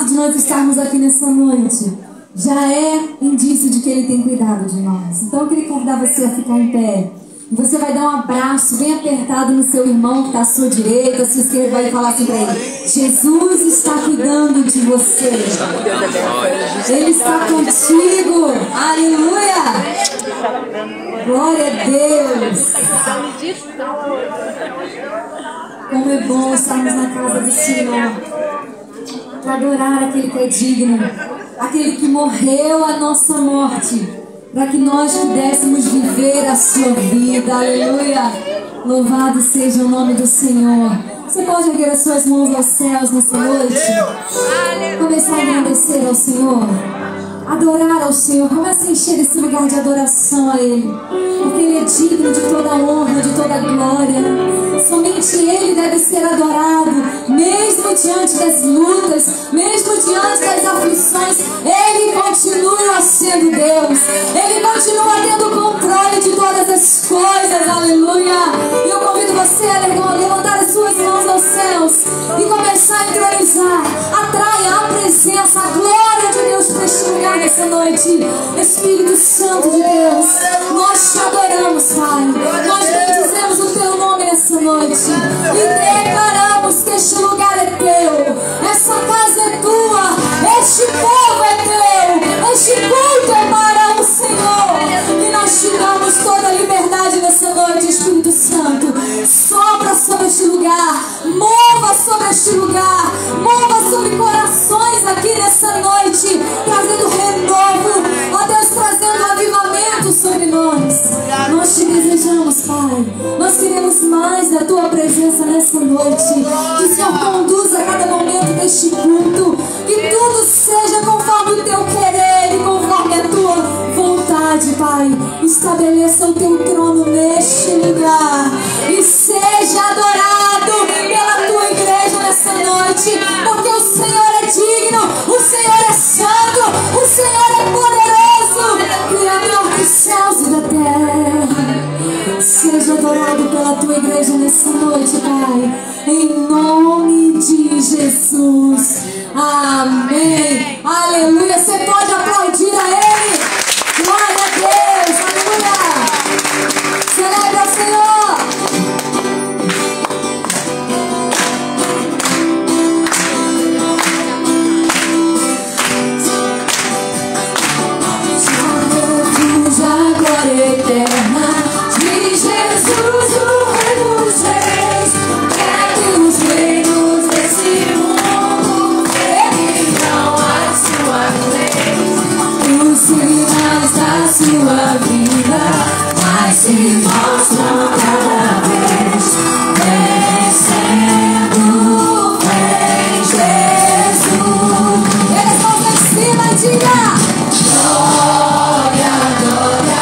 fato de nós estarmos aqui nessa noite já é indício de que Ele tem cuidado de nós. Então eu queria convidar você a ficar em pé. E você vai dar um abraço bem apertado no seu irmão que está à sua direita, à sua esquerda, vai falar assim para ele: Jesus está cuidando de você. Ele está contigo. Aleluia! Glória a Deus. Como é bom estarmos na casa do Senhor para adorar aquele que é digno, aquele que morreu a nossa morte, para que nós pudéssemos viver a sua vida. Aleluia! Louvado seja o nome do Senhor. Você pode erguer as suas mãos aos céus nessa noite? Começar a agradecer ao Senhor, adorar ao Senhor. Comece a encher esse lugar de adoração a Ele, porque Ele é digno de toda a honra, de toda a glória. Somente Ele deve ser adorado, mesmo diante das lutas, mesmo diante das aflições. Ele continua sendo Deus. Ele continua tendo controle de todas as coisas. Aleluia! E eu convido você a levantar as suas mãos aos céus e começar a entronizar. Atraia a presença, a glória de Deus para este lugar nessa noite. Espírito Santo de Deus, nós te adoramos, Pai. Nós bendizemos o Teu nome nessa noite e declaramos que este lugar é Teu, essa casa é Tua, este povo é Teu, este culto é para o Senhor. E nós te damos toda a liberdade nessa noite, Espírito Santo. Sopra sobre este lugar, mova sobre este lugar, mova sobre corações aqui nessa noite, trazendo renovo, ó Deus, trazendo avivamento sobre nós. Nós te desejamos, Pai. Nós queremos mais da Tua presença nessa noite. Que o Senhor conduza a cada momento deste culto, que tudo seja conforme o Teu querer e conforme a Tua vontade, Pai. Estabeleça o Teu trono neste lugar e seja adorado pela Tua igreja nessa noite, porque o Senhor é digno, o Senhor é santo, o Senhor é poderoso, Criador dos céus e da terra. Seja adorado pela Tua igreja nessa noite, Pai, em nome de Jesus. Amém. Aleluia. Você pode aplaudir a Ele. Glória a Deus. Aleluia. Celebre ao Senhor. Glória eterna de Jesus, o Rei dos Reis, que os reinos desse mundo seguirão a sua lei. Os sinais da sua vida mais se mostram cada vez, vencendo em Jesus. Eles vão lá em cima e diga: aleluia.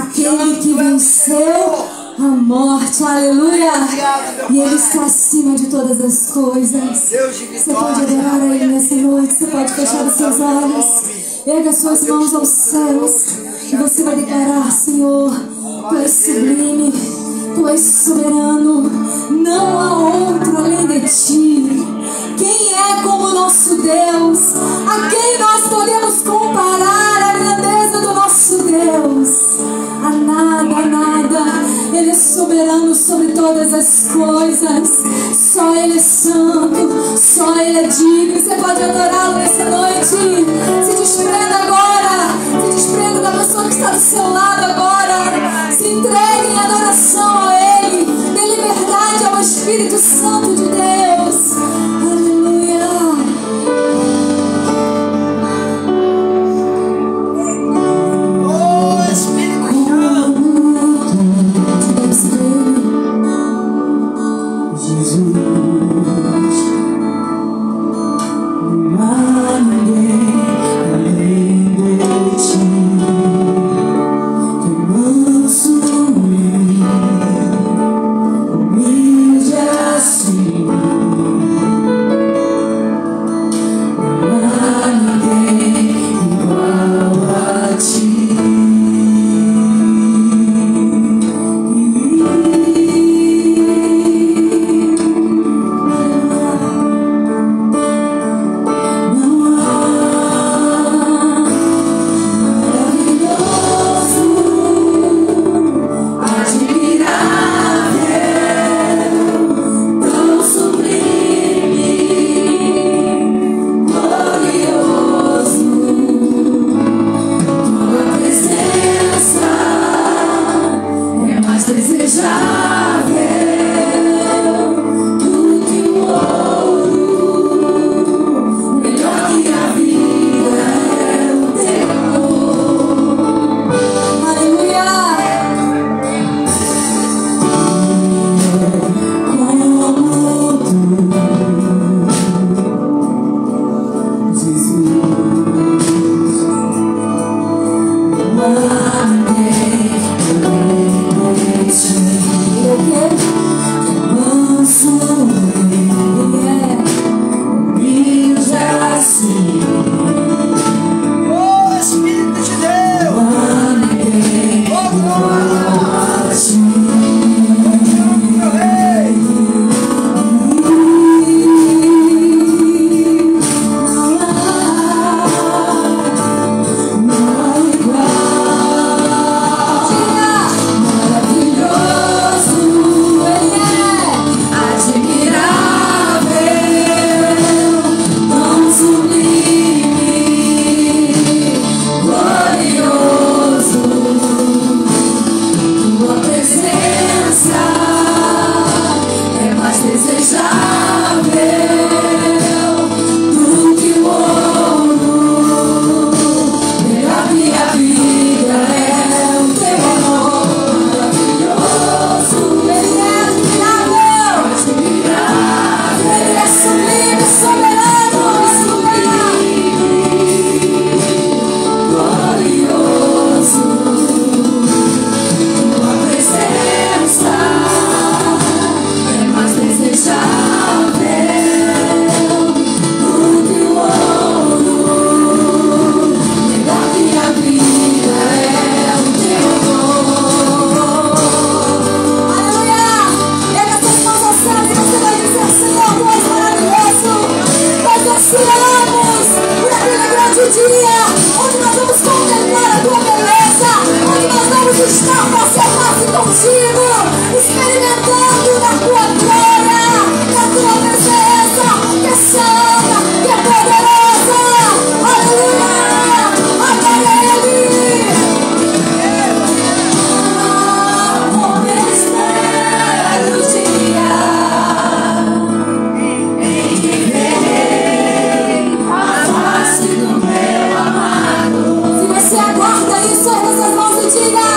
aquele que venceu a morte, aleluia. E Ele está acima de todas as coisas. Você pode adorar a Ele nessa noite. Você pode fechar os seus olhos, erga suas mãos aos céus e você vai declarar: Senhor, Tu és sublime, Tu és soberano, não há outro além de Ti. Quem é como nosso Deus? A quem nós podemos comparar a grandeza do nosso Deus? A nada, a nada. Ele é soberano sobre todas as coisas. Só Ele é santo, só Ele é digno. Você pode adorá-lo nessa noite. Se desprenda agora, se desprenda da pessoa que está do seu lado agora. Se entregue em adoração a Ele. Dê liberdade ao Espírito Santo de Deus. Aleluia. Oh, Espírito Santo. Jesus, não há ninguém além de Ti. Que manso humilde assim. Não há ninguém igual a Ti. Você aguarda isso, erga suas mãos e diga: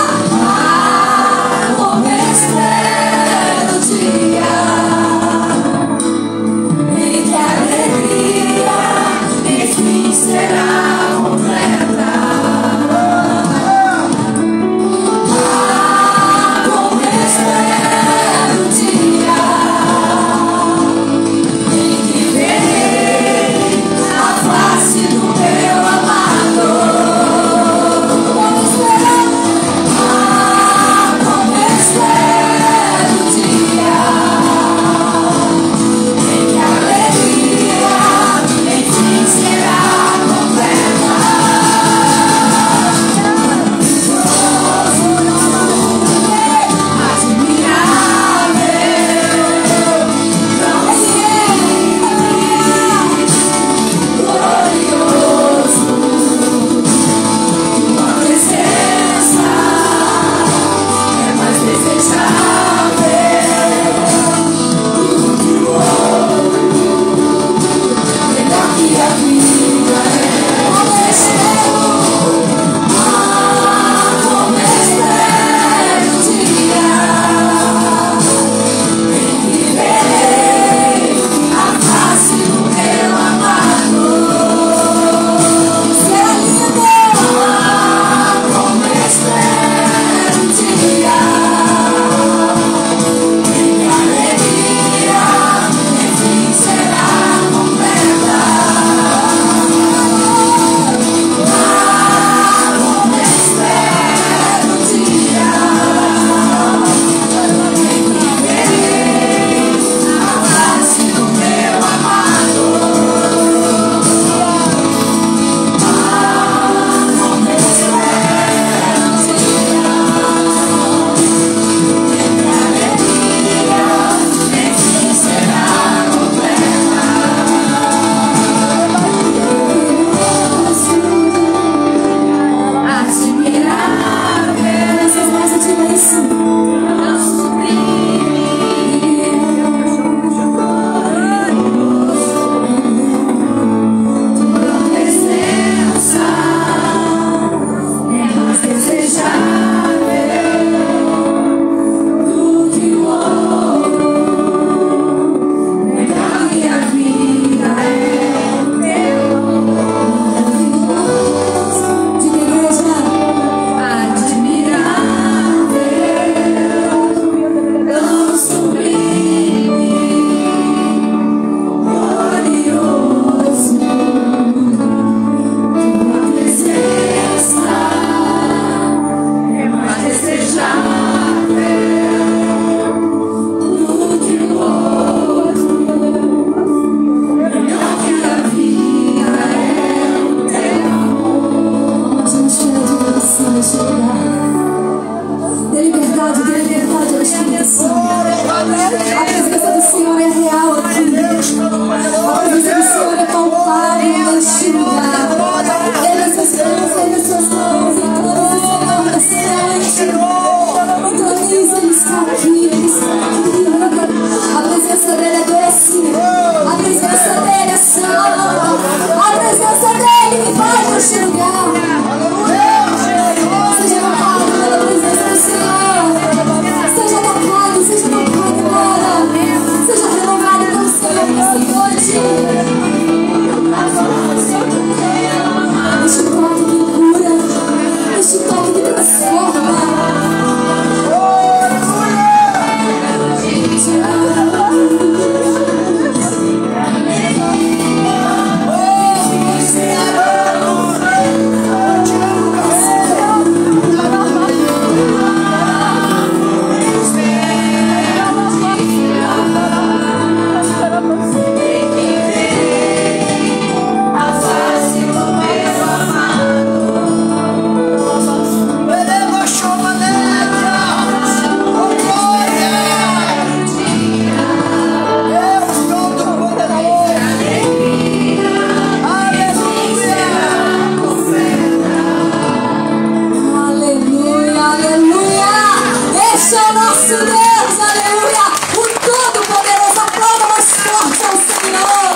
forte é o nosso Deus, aleluia. O Todo-Poderoso, aplauda mais forte ao Senhor.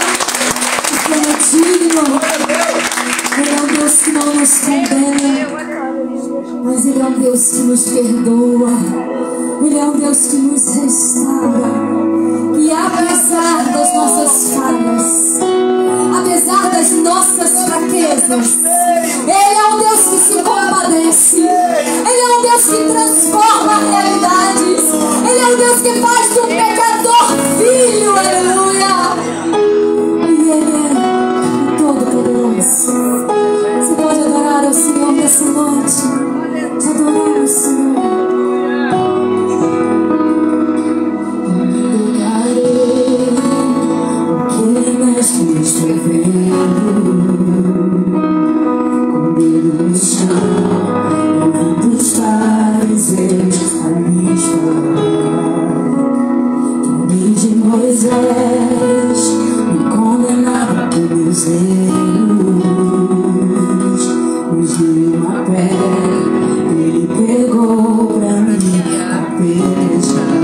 Ele é digno. Ele é um Deus que não nos condena, mas Ele é um Deus que nos perdoa. Ele é um Deus que nos restaura. E apesar das nossas falhas, apesar das nossas fraquezas, Ele é um Deus que se compadece. Ele é um Deus que transforma realidades. Ele é um Deus que faz do pecador filho, aleluia. E Ele é todo-poderoso. Você pode adorar ao Senhor nessa noite. Adorar ao Senhor. Estou vendo com medo no chão, ouvindo os fariseus a me esperar. Que nem de Moisés me condenava por meus erros. Nos deu uma pedra, Ele pegou pra mim apedrejar.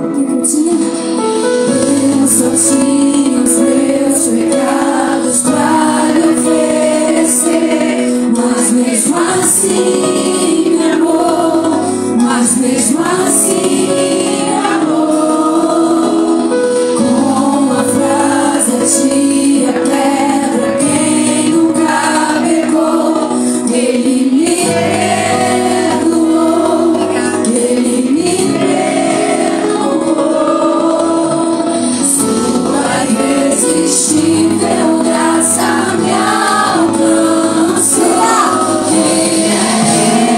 O que eu tinha? Eu só tinha os meus pecados pra lhe oferecer, mas mesmo assim me amou, mas mesmo assim me amou. Com a frase atira pedra quem nunca pecou, Ele me perdoou, Ele me perdoou. Irresistível graça me alcançou. Quem é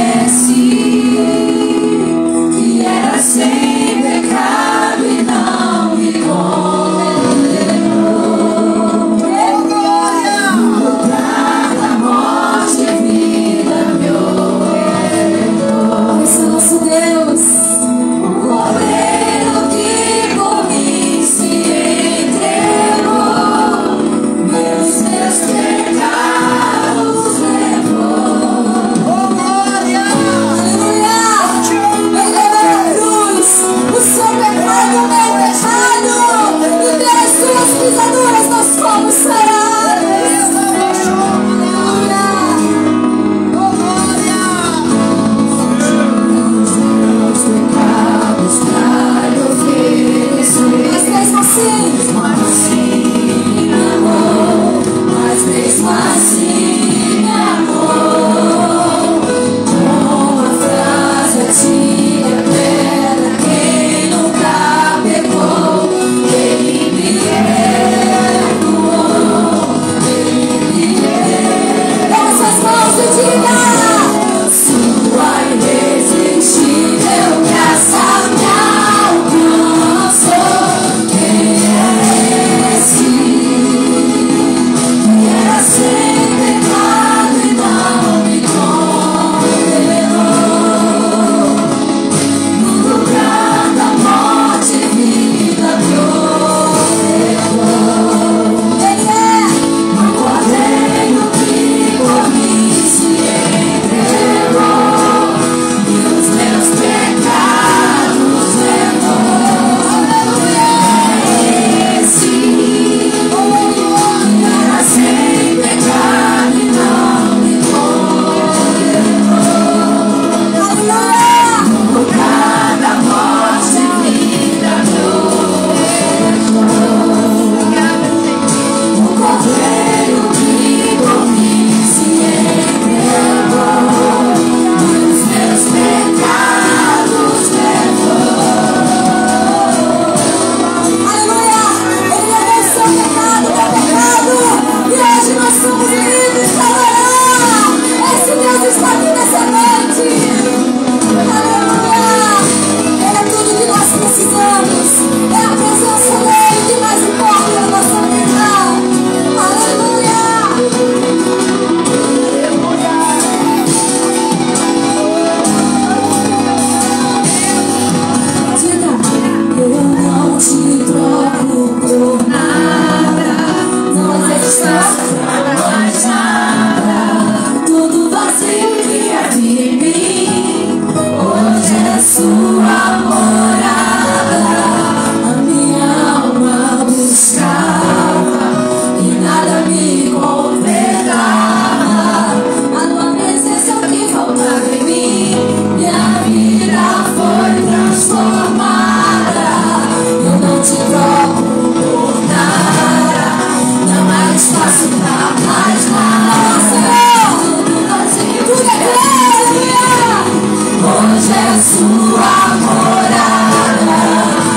hoje é sua morada.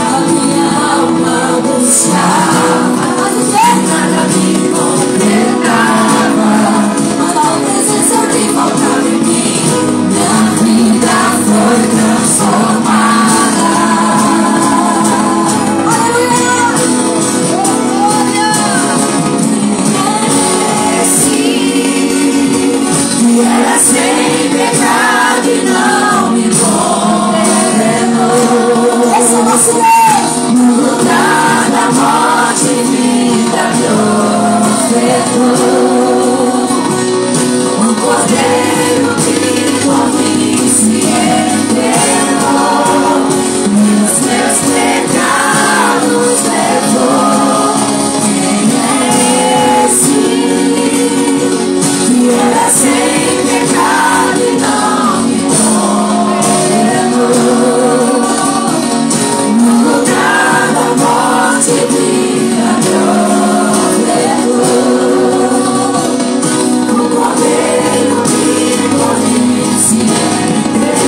A minha alma buscava, nada me completava. A tua presença que faltava em mim, minha vida foi transformada. Aleluia! E era sem pecado e não me condenou. Esse é o nosso Deus. No lugar da morte, vida profetou. Um cordeiro que por mim se entregou, meus pecados levou. Quem é esse? Que era sem pecado e não me condenou. No lugar da morte, vida profetou. O cordeiro que por mim se entregou,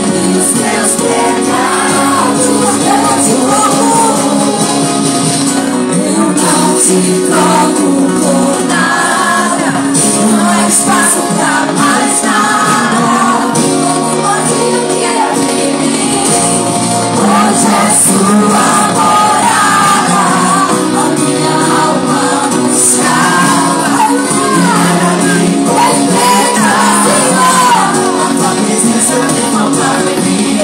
e os meus pecados levou. Eu não te troco por nada, não há espaço pra mais nada. O vazio que é em mim, hoje é sua morada. A minha alma buscava, nada me completava. A tua presença me faltava em mim,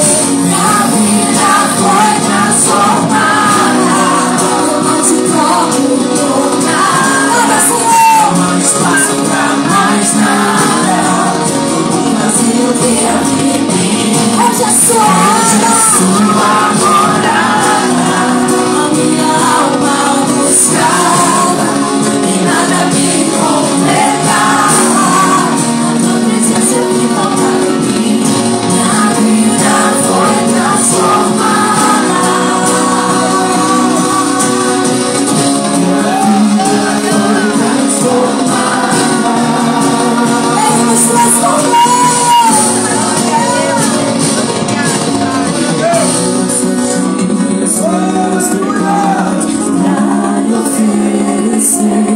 minha vida foi transformada. Eu não te troco por nada, Senhor, não há espaço pra mais nada. O vazio que havia em mim, hoje é sua morada. A minha alma buscava e nada me completava. A tua presença que faltava em mim, minha vida foi transformada. Ele nos transformou. Pra lhe oferecer,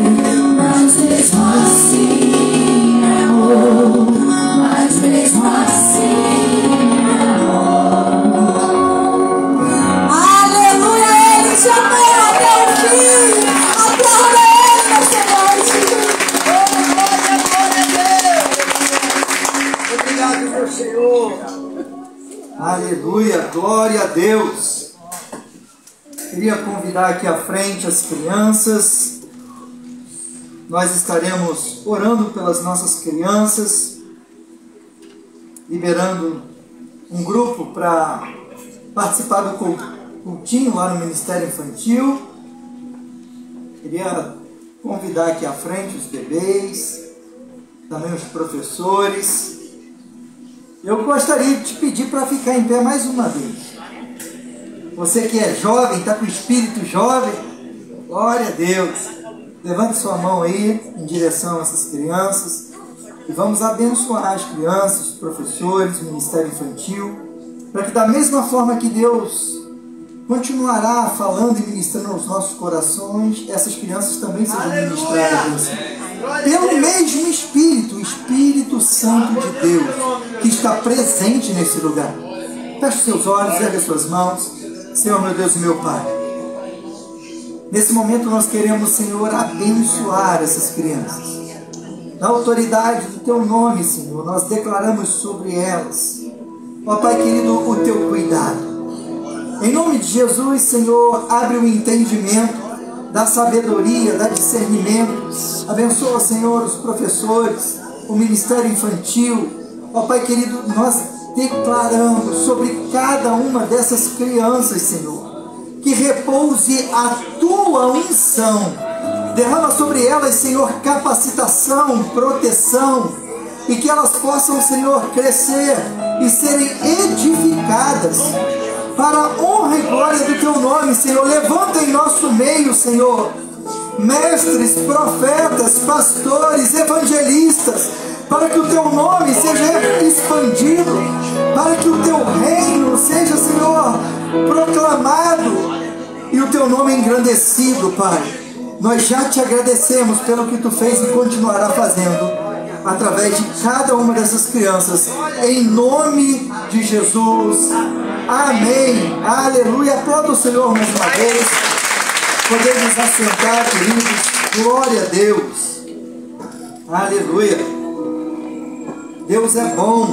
mas mesmo assim é amor, mas mesmo assim é amor. Aleluia, Ele te amou até o fim. Aplauda Ele nessa noite. Obrigado, meu Senhor. Aleluia, glória a Deus. Queria convidar aqui à frente as crianças. Nós estaremos orando pelas nossas crianças, liberando um grupo para participar do cultinho lá no Ministério Infantil. Queria convidar aqui à frente os bebês, também os professores. Eu gostaria de te pedir para ficar em pé mais uma vez. Você que é jovem, está com o espírito jovem, glória a Deus. Levante sua mão aí em direção a essas crianças e vamos abençoar as crianças, os professores, o Ministério Infantil, para que da mesma forma que Deus continuará falando e ministrando aos nossos corações, essas crianças também sejam ministradas pelo mesmo Espírito, o Espírito Santo de Deus, que está presente nesse lugar. Feche seus olhos, ergue suas mãos. Senhor, meu Deus e meu Pai, nesse momento nós queremos, Senhor, abençoar essas crianças. Na autoridade do Teu nome, Senhor, nós declaramos sobre elas, ó Pai querido, o Teu cuidado. Em nome de Jesus, Senhor, abre o entendimento, da sabedoria, da discernimento. Abençoa, Senhor, os professores, o Ministério Infantil. Ó Pai querido, nós declaramos sobre cada uma dessas crianças, Senhor, que repouse a Tua unção. Derrama sobre elas, Senhor, capacitação, proteção, e que elas possam, Senhor, crescer e serem edificadas para a honra e glória do Teu nome, Senhor. Levanta em nosso meio, Senhor, mestres, profetas, pastores, evangelistas, para que o teu nome seja expandido, para que o teu reino seja, Senhor, proclamado e o teu nome engrandecido, Pai. Nós já te agradecemos pelo que tu fez e continuará fazendo através de cada uma dessas crianças, em nome de Jesus. Amém. Aleluia. Aplauda o Senhor mais uma vez. Podemos assentar, queridos. Glória a Deus. Aleluia. Deus é bom.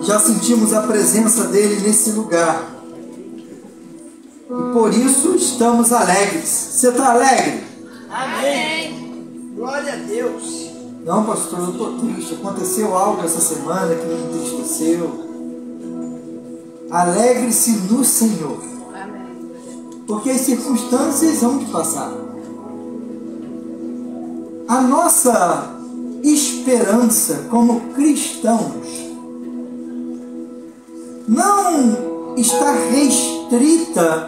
Já sentimos a presença dele nesse lugar. E por isso estamos alegres. Você está alegre? Amém. Glória a Deus. Não, pastor, eu estou triste. Aconteceu algo essa semana que me entristeceu. Alegre-se no Senhor. Porque as circunstâncias vão de passar. A nossa esperança como cristãos não está restrita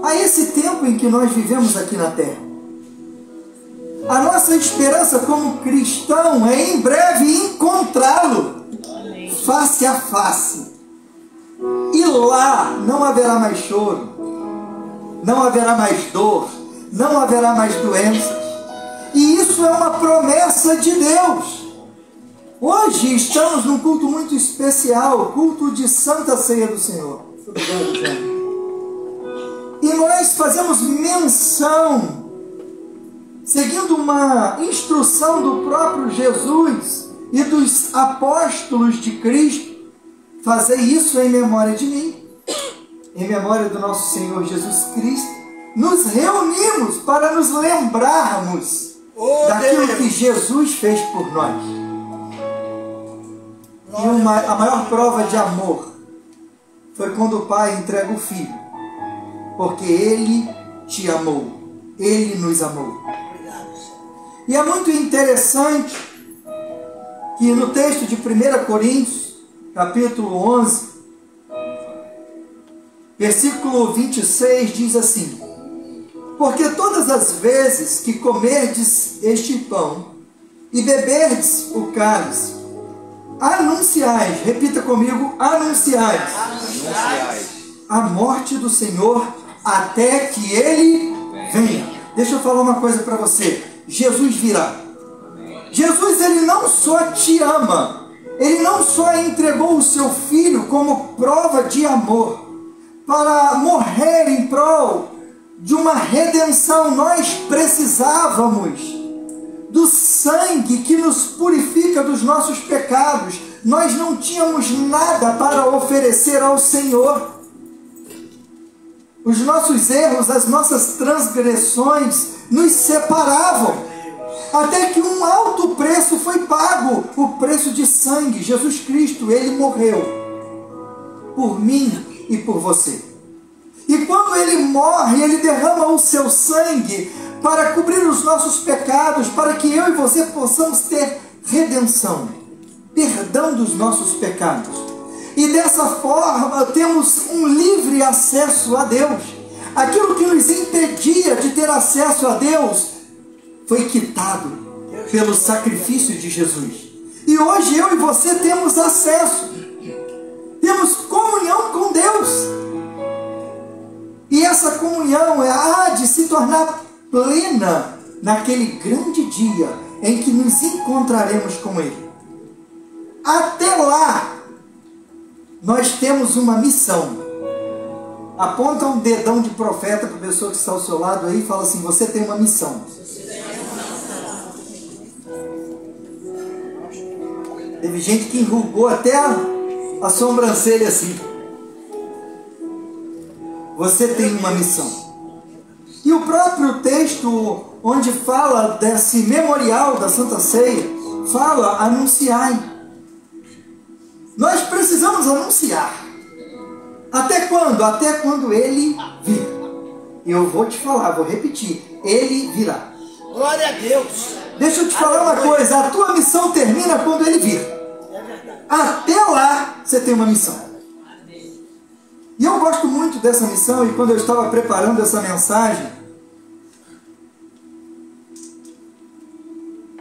a esse tempo em que nós vivemos aqui na terra. A nossa esperança como cristão é em breve encontrá-lo face a face. E lá não haverá mais choro, não haverá mais dor, não haverá mais doenças. E isso é uma promessa de Deus. Hoje estamos num culto muito especial, culto de Santa Ceia do Senhor. E nós fazemos menção, seguindo uma instrução do próprio Jesus e dos apóstolos de Cristo, fazer isso em memória de mim, em memória do nosso Senhor Jesus Cristo. Nos reunimos para nos lembrarmos daquilo que Jesus fez por nós. E a maior prova de amor foi quando o Pai entrega o Filho, porque Ele te amou, Ele nos amou. E é muito interessante que no texto de 1 Coríntios, capítulo 11, versículo 26, diz assim: porque todas as vezes que comerdes este pão e beberdes o cálice, anunciais, repita comigo, anunciais a morte do Senhor até que Ele venha. Deixa eu falar uma coisa para você. Jesus virá. Jesus, Ele não só te ama, Ele não só entregou o seu Filho como prova de amor, para morrer em prol de uma redenção. Nós precisávamos do sangue que nos purifica dos nossos pecados. Nós não tínhamos nada para oferecer ao Senhor. Os nossos erros, as nossas transgressões nos separavam, até que um alto preço foi pago, o preço de sangue. Jesus Cristo, Ele morreu por mim e por você. E quando Ele morre, Ele derrama o seu sangue para cobrir os nossos pecados, para que eu e você possamos ter redenção, perdão dos nossos pecados. E dessa forma temos um livre acesso a Deus. Aquilo que nos impedia de ter acesso a Deus foi quitado pelo sacrifício de Jesus. E hoje eu e você temos acesso, temos comunhão com Deus. E essa comunhão há de se tornar plena naquele grande dia em que nos encontraremos com Ele. Até lá, nós temos uma missão. Aponta um dedão de profeta para a pessoa que está ao seu lado aí e fala assim: você tem uma missão. Teve gente que enrugou até a sobrancelha assim. Você tem uma missão. E o próprio texto onde fala desse memorial da Santa Ceia, fala: anunciai. Nós precisamos anunciar. Até quando? Até quando Ele vir. Eu vou te falar, vou repetir: Ele virá. Glória a Deus. Deixa eu te falar uma coisa: a tua missão termina quando Ele vir. Até lá, você tem uma missão. E eu gosto muito dessa missão, e quando eu estava preparando essa mensagem,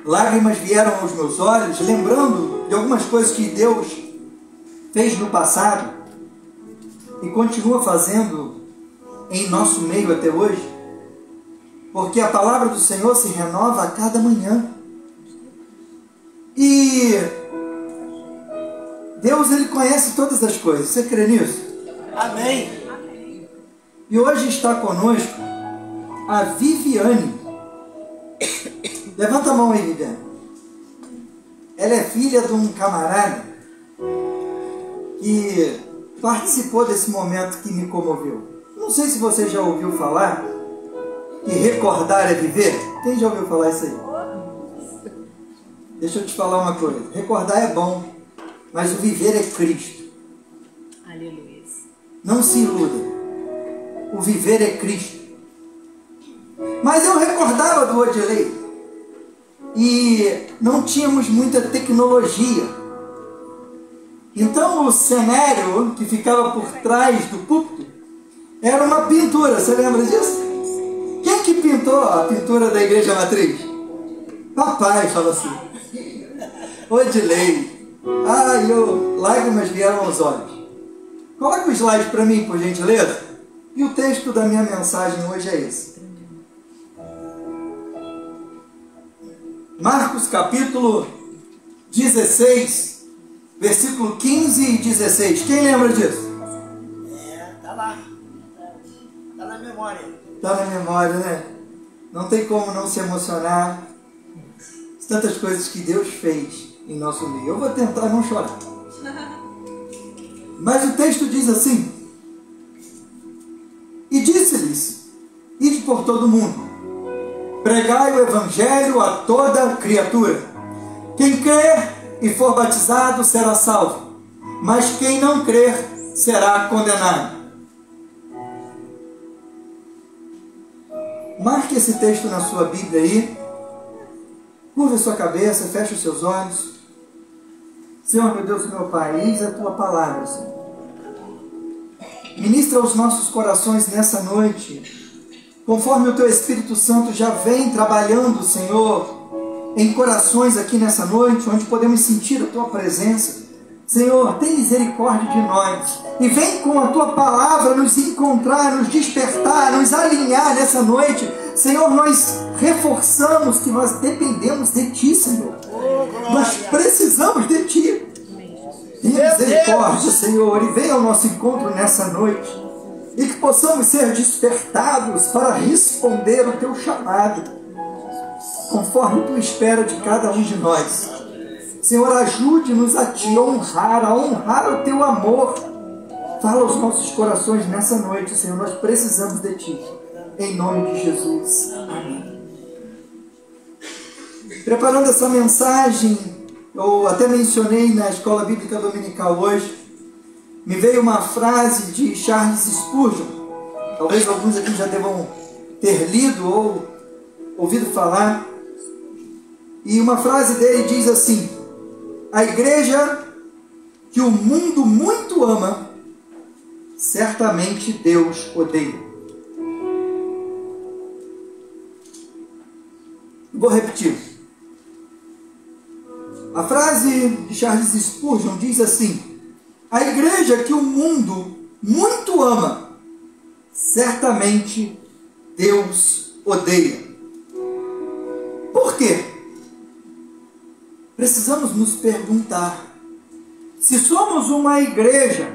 lágrimas vieram aos meus olhos, lembrando de algumas coisas que Deus fez no passado e continua fazendo em nosso meio até hoje, porque a palavra do Senhor se renova a cada manhã. E Deus, Ele conhece todas as coisas. Você crê nisso? Amém. E hoje está conosco a Viviane. Levanta a mão aí, Viviane. Ela é filha de um camarada que participou desse momento que me comoveu. Não sei se você já ouviu falar que recordar é viver. Quem já ouviu falar isso aí? Deixa eu te falar uma coisa. Recordar é bom, mas o viver é Cristo. Aleluia. Não se iluda. O viver é Cristo. Mas eu recordava do Odilei e não tínhamos muita tecnologia. Então o cenário que ficava por trás do púlpito era uma pintura. Você lembra disso? Quem que pintou a pintura da Igreja Matriz? Papai, fala assim. Odilei. Ai, lágrimas vieram aos olhos. Coloca o slide para mim, por gentileza. E o texto da minha mensagem hoje é esse. Marcos capítulo 16, versículo 15 e 16. Quem lembra disso? Tá lá. Tá na memória. Tá na memória, né? Não tem como não se emocionar. Tantas coisas que Deus fez em nosso meio. Eu vou tentar não chorar. Mas o texto diz assim: e disse-lhes: ide por todo o mundo, pregai o evangelho a toda criatura. Quem crer e for batizado será salvo, mas quem não crer será condenado. Marque esse texto na sua Bíblia aí. Curva a sua cabeça, feche os seus olhos. Senhor, meu Deus e meu Pai, eis a Tua palavra, Senhor. Ministra aos nossos corações nessa noite, conforme o Teu Espírito Santo já vem trabalhando, Senhor, em corações aqui nessa noite, onde podemos sentir a Tua presença. Senhor, tem misericórdia de nós e vem com a Tua palavra nos encontrar, nos despertar, nos alinhar nessa noite. Senhor, nós reforçamos que nós dependemos de Ti, Senhor. Nós precisamos de Ti. Tenha misericórdia, Senhor, e venha ao nosso encontro nessa noite e que possamos ser despertados para responder o Teu chamado, conforme Tu espera de cada um de nós. Senhor, ajude-nos a Te honrar, a honrar o Teu amor. Fala aos nossos corações nessa noite, Senhor, nós precisamos de Ti. Em nome de Jesus. Amém. Preparando essa mensagem, eu até mencionei na Escola Bíblica Dominical hoje, me veio uma frase de Charles Spurgeon. Talvez alguns aqui já devam ter lido ou ouvido falar. E uma frase dele diz assim: a igreja que o mundo muito ama, certamente Deus odeia. Vou repetir. A frase de Charles Spurgeon diz assim: a igreja que o mundo muito ama, certamente Deus odeia. Por quê? Precisamos nos perguntar se somos uma igreja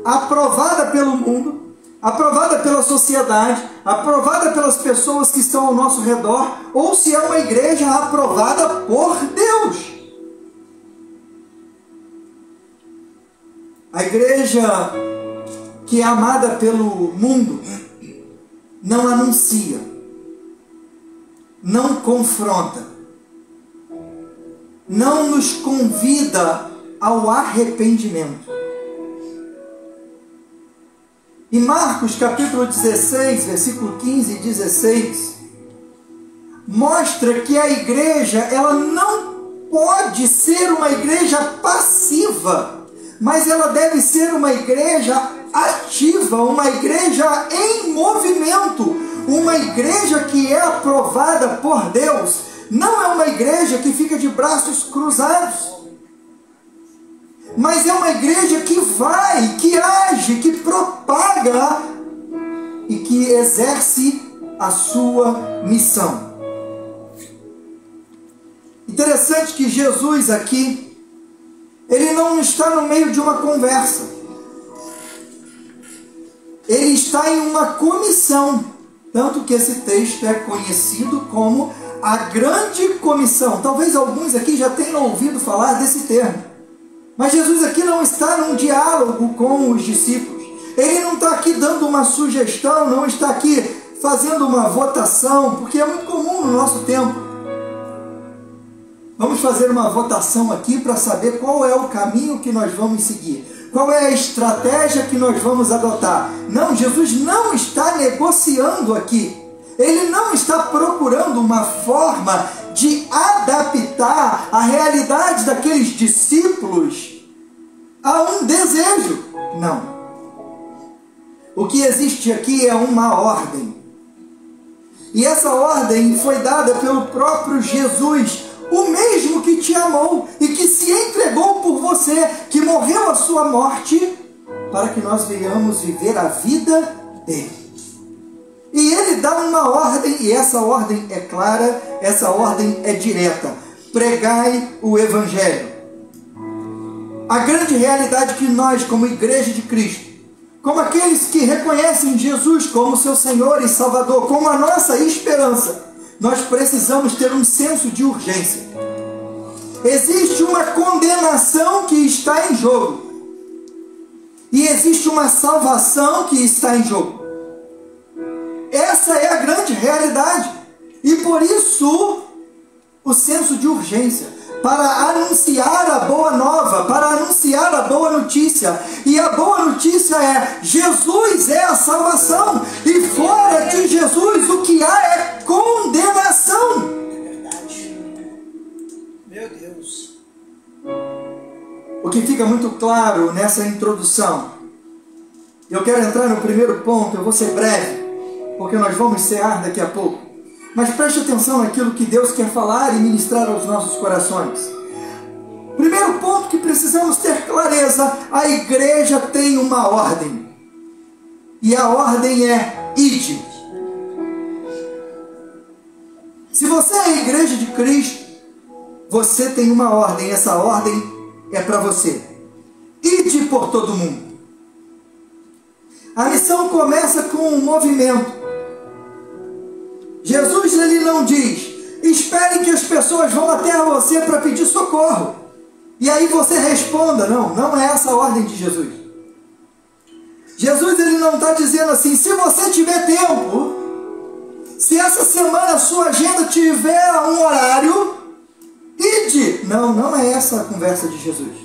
aprovada pelo mundo, aprovada pela sociedade, aprovada pelas pessoas que estão ao nosso redor, ou se é uma igreja aprovada por Deus. A igreja que é amada pelo mundo não anuncia, não confronta, não nos convida ao arrependimento. Em Marcos capítulo 16, versículo 15 e 16, mostra que a igreja, ela não pode ser uma igreja passiva, mas ela deve ser uma igreja ativa, uma igreja em movimento, uma igreja que é aprovada por Deus, não é uma igreja que fica de braços cruzados, mas é uma igreja que vai, que age, que propaga e que exerce a sua missão. Interessante que Jesus aqui, ele não está no meio de uma conversa. Ele está em uma comissão. Tanto que esse texto é conhecido como a Grande Comissão. Talvez alguns aqui já tenham ouvido falar desse termo. Mas Jesus aqui não está num diálogo com os discípulos. Ele não está aqui dando uma sugestão, não está aqui fazendo uma votação, porque é muito comum no nosso tempo. Vamos fazer uma votação aqui para saber qual é o caminho que nós vamos seguir. Qual é a estratégia que nós vamos adotar? Não, Jesus não está negociando aqui. Ele não está procurando uma forma de adaptar a realidade daqueles discípulos a um desejo. Não. O que existe aqui é uma ordem. E essa ordem foi dada pelo próprio Jesus, o mesmo que te amou e que se entregou por você, que morreu a sua morte, para que nós venhamos viver a vida dele. E ele dá uma ordem, e essa ordem é clara, essa ordem é direta. Pregai o Evangelho. A grande realidade que nós, como Igreja de Cristo, como aqueles que reconhecem Jesus como seu Senhor e Salvador, como a nossa esperança, nós precisamos ter um senso de urgência. Existe uma condenação que está em jogo. E existe uma salvação que está em jogo. Essa é a grande realidade. E por isso, o senso de urgência. Para anunciar a boa nova, para anunciar a boa notícia. E a boa notícia é: Jesus é a salvação. E fora de Jesus, o que há é condenação. É verdade. Meu Deus. O que fica muito claro nessa introdução, eu quero entrar no primeiro ponto, eu vou ser breve, porque nós vamos cear daqui a pouco. Mas preste atenção naquilo que Deus quer falar e ministrar aos nossos corações. Primeiro ponto que precisamos ter clareza: a igreja tem uma ordem. E a ordem é: ide. Se você é a igreja de Cristo, você tem uma ordem. Essa ordem é para você. Ide por todo mundo. A missão começa com um movimento. Jesus, ele não diz: espere que as pessoas vão até você para pedir socorro, e aí você responda. Não, não é essa a ordem de Jesus. Jesus, ele não está dizendo assim: se você tiver tempo, se essa semana a sua agenda tiver um horário, ide. Não, não é essa a conversa de Jesus.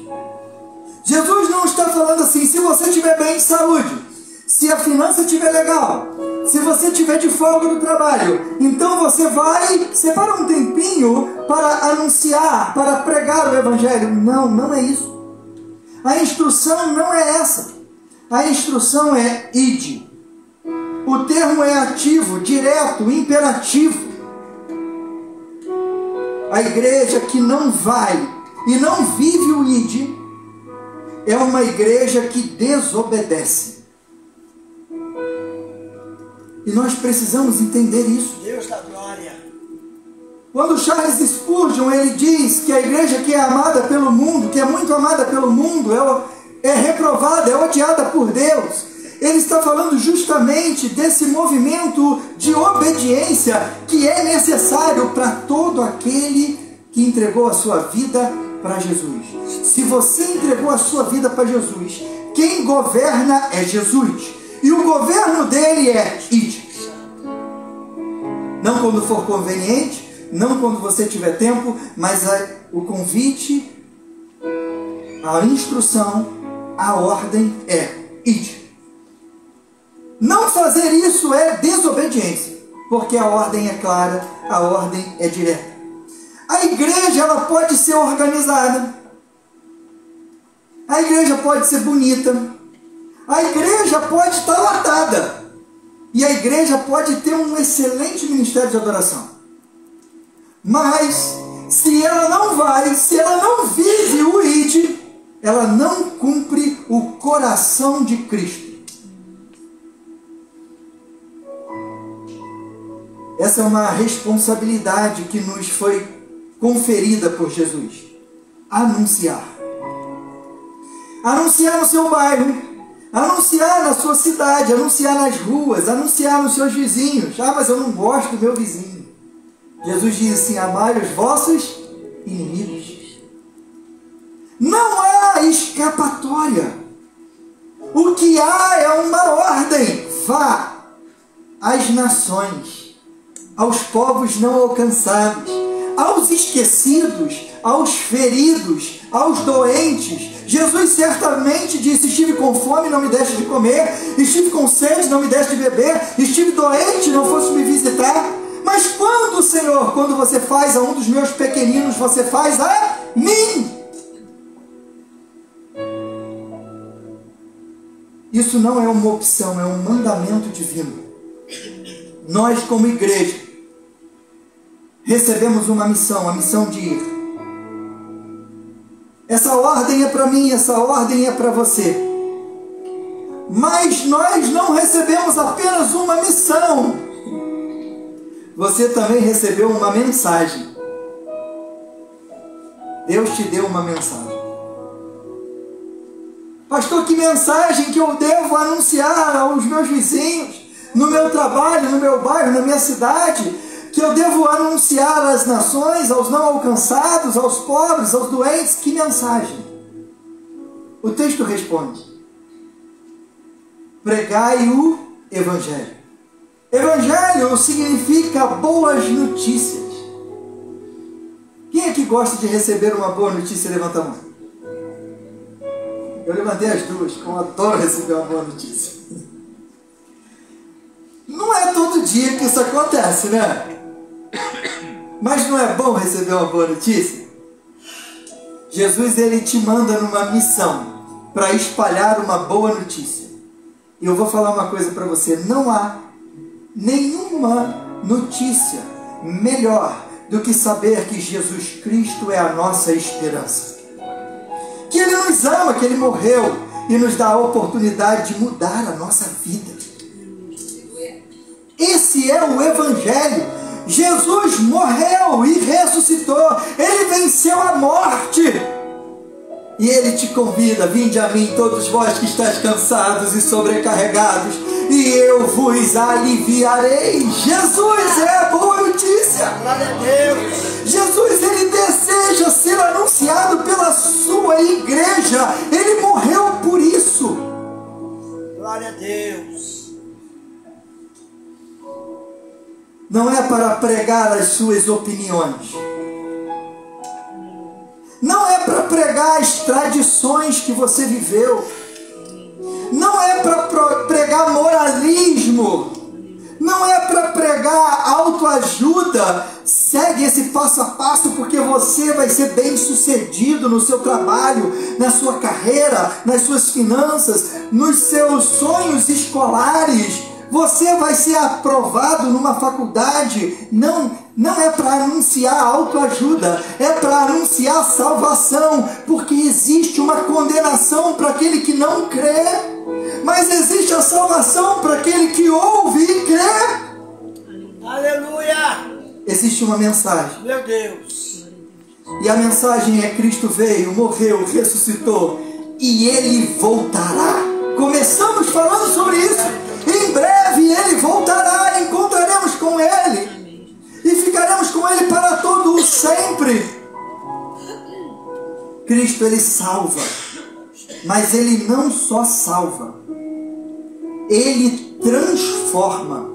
Jesus não está falando assim: se você estiver bem de saúde, se a finança estiver legal, se você estiver de folga no trabalho, então você vai, separa um tempinho para anunciar, para pregar o Evangelho. Não, não é isso. A instrução não é essa. A instrução é: ide. O termo é ativo, direto, imperativo. A igreja que não vai e não vive o ide é uma igreja que desobedece. E nós precisamos entender isso. Deus da glória. Quando Charles Spurgeon, ele diz que a igreja que é amada pelo mundo, que é muito amada pelo mundo, é reprovada, é odiada por Deus, ele está falando justamente desse movimento de obediência que é necessário para todo aquele que entregou a sua vida para Jesus. Se você entregou a sua vida para Jesus, quem governa é Jesus. E o governo dele é: ide. Não quando for conveniente, não quando você tiver tempo, mas o convite, a instrução, a ordem é: ide. Não fazer isso é desobediência, porque a ordem é clara, a ordem é direta. A igreja, ela pode ser organizada, a igreja pode ser bonita, a igreja pode estar lotada, e a igreja pode ter um excelente ministério de adoração. Mas, se ela não vai, se ela não vive o ide, ela não cumpre o coração de Cristo. Essa é uma responsabilidade que nos foi conferida por Jesus. Anunciar. Anunciar no seu bairro, anunciar na sua cidade, anunciar nas ruas, anunciar nos seus vizinhos. Ah, mas eu não gosto do meu vizinho. Jesus diz assim: amai os vossos inimigos. Não há escapatória. O que há é uma ordem. Vá às nações, aos povos não alcançados, aos esquecidos, aos feridos, aos doentes. Jesus certamente disse: estive com fome, não me deste de comer, estive com sede, não me deste de beber, estive doente, não foste me visitar. Mas quando, Senhor, quando você faz a um dos meus pequeninos, você faz a mim. Isso não é uma opção, é um mandamento divino. Nós, como igreja, recebemos uma missão, a missão de ir. Essa ordem é para mim, essa ordem é para você. Mas nós não recebemos apenas uma missão. Você também recebeu uma mensagem. Deus te deu uma mensagem. Pastor, que mensagem que eu devo anunciar aos meus vizinhos, no meu trabalho, no meu bairro, na minha cidade? Que eu devo anunciar às nações, aos não alcançados, aos pobres, aos doentes? Que mensagem? O texto responde: pregai o Evangelho. Evangelho significa boas notícias. Quem é que gosta de receber uma boa notícia? Levanta a mão. Eu levantei as duas, porque eu adoro receber uma boa notícia. Não é todo dia que isso acontece, né? Mas não é bom receber uma boa notícia? Jesus, ele te manda numa missão para espalhar uma boa notícia. E eu vou falar uma coisa para você: não há nenhuma notícia melhor do que saber que Jesus Cristo é a nossa esperança. Que Ele nos ama, que Ele morreu e nos dá a oportunidade de mudar a nossa vida. Esse é o Evangelho. Jesus morreu e ressuscitou. Ele venceu a morte. E Ele te convida: vinde a mim todos vós que estáis cansados e sobrecarregados, e eu vos aliviarei. Jesus é a boa notícia. Glória a Deus. Jesus, Ele deseja ser anunciado pela sua igreja. Ele morreu por isso. Glória a Deus. Não é para pregar as suas opiniões. Não é para pregar as tradições que você viveu. Não é para pregar moralismo. Não é para pregar autoajuda. Segue esse passo a passo, porque você vai ser bem sucedido no seu trabalho, na sua carreira, nas suas finanças, nos seus sonhos escolares. Você vai ser aprovado numa faculdade. Não é para anunciar autoajuda, é para anunciar salvação, porque existe uma condenação para aquele que não crê, mas existe a salvação para aquele que ouve e crê. Aleluia. Existe uma mensagem. Meu Deus. E a mensagem é: Cristo veio, morreu, ressuscitou e Ele voltará. Começamos falando sobre isso. Em breve Ele voltará, encontraremos com Ele e ficaremos com Ele para todo o sempre. Cristo, Ele salva, mas Ele não só salva, Ele transforma.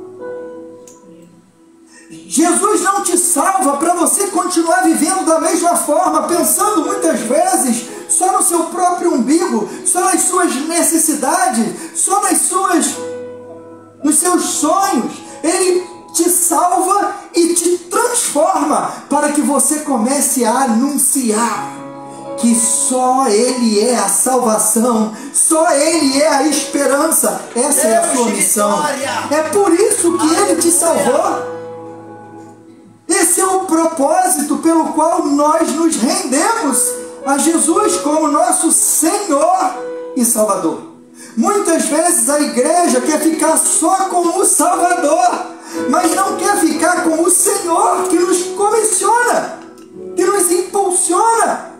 Jesus não te salva para você continuar vivendo da mesma forma, pensando muitas vezes só no seu próprio umbigo, só nas suas necessidades, só nos seus sonhos. Ele te salva e te transforma para que você comece a anunciar que só Ele é a salvação, só Ele é a esperança. Essa é a sua missão. É por isso que Ele te salvou. Esse esse é o propósito pelo qual nós nos rendemos a Jesus como nosso Senhor e Salvador. Muitas vezes a igreja quer ficar só com o Salvador, mas não quer ficar com o Senhor que nos comissiona, que nos impulsiona.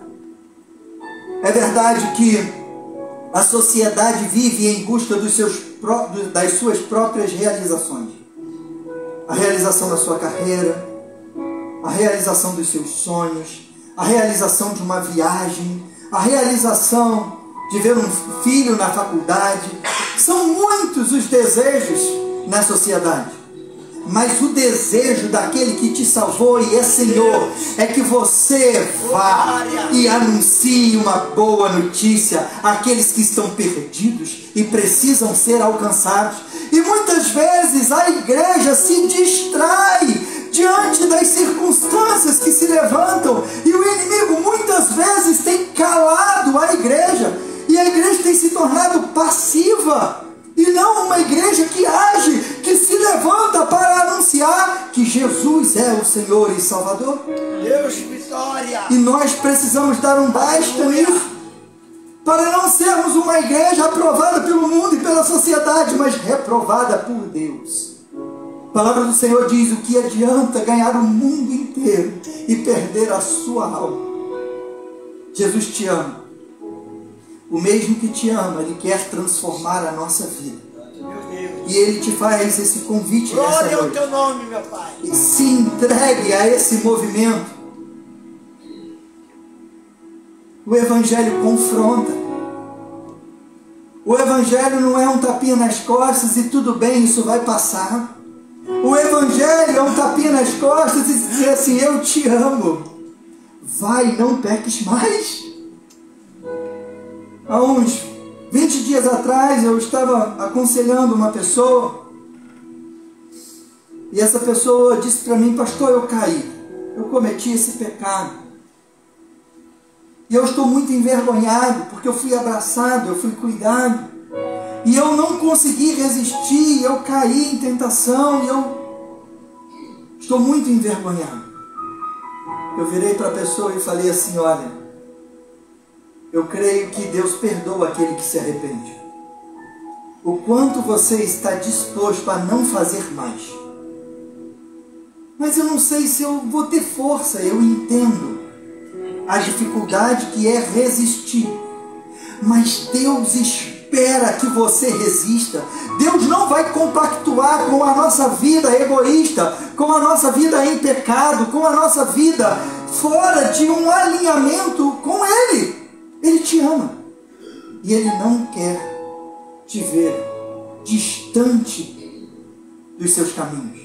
É verdade que a sociedade vive em busca das suas próprias realizações. A realização da sua carreira, a realização dos seus sonhos, a realização de uma viagem, a realização de ver um filho na faculdade. São muitos os desejos na sociedade. Mas o desejo daquele que te salvou e é Senhor é que você vá e anuncie uma boa notícia àqueles que estão perdidos e precisam ser alcançados. E muitas vezes a igreja se distrai diante das circunstâncias que se levantam, e o inimigo muitas vezes tem calado a igreja, e a igreja tem se tornado passiva, e não uma igreja que age, que se levanta para anunciar que Jesus é o Senhor e Salvador. Deus, vitória! E nós precisamos dar um basta nisso, para não sermos uma igreja aprovada pelo mundo e pela sociedade, mas reprovada por Deus. A palavra do Senhor diz: o que adianta ganhar o mundo inteiro e perder a sua alma? Jesus te ama. O mesmo que te ama, Ele quer transformar a nossa vida. E Ele te faz esse convite nessa noite. Glória ao teu nome, meu Pai. E se entregue a esse movimento. O Evangelho confronta. O Evangelho não é um tapinha nas costas e tudo bem, isso vai passar. O Evangelho é um tapinha nas costas e dizer assim: eu te amo. Vai, não peques mais. Há uns 20 dias atrás eu estava aconselhando uma pessoa, e essa pessoa disse para mim: pastor, eu caí, eu cometi esse pecado, e eu estou muito envergonhado, porque eu fui abraçado, eu fui cuidado, e eu não consegui resistir, eu caí em tentação, e eu estou muito envergonhado. Eu virei para a pessoa e falei assim: olha, eu creio que Deus perdoa aquele que se arrepende. O quanto você está disposto a não fazer mais. Mas eu não sei se eu vou ter força. Eu entendo a dificuldade que é resistir. Mas Deus espera que você resista. Deus não vai compactuar com a nossa vida egoísta, com a nossa vida em pecado, com a nossa vida fora de um alinhamento com Ele. Ele te ama e Ele não quer te ver distante dos seus caminhos,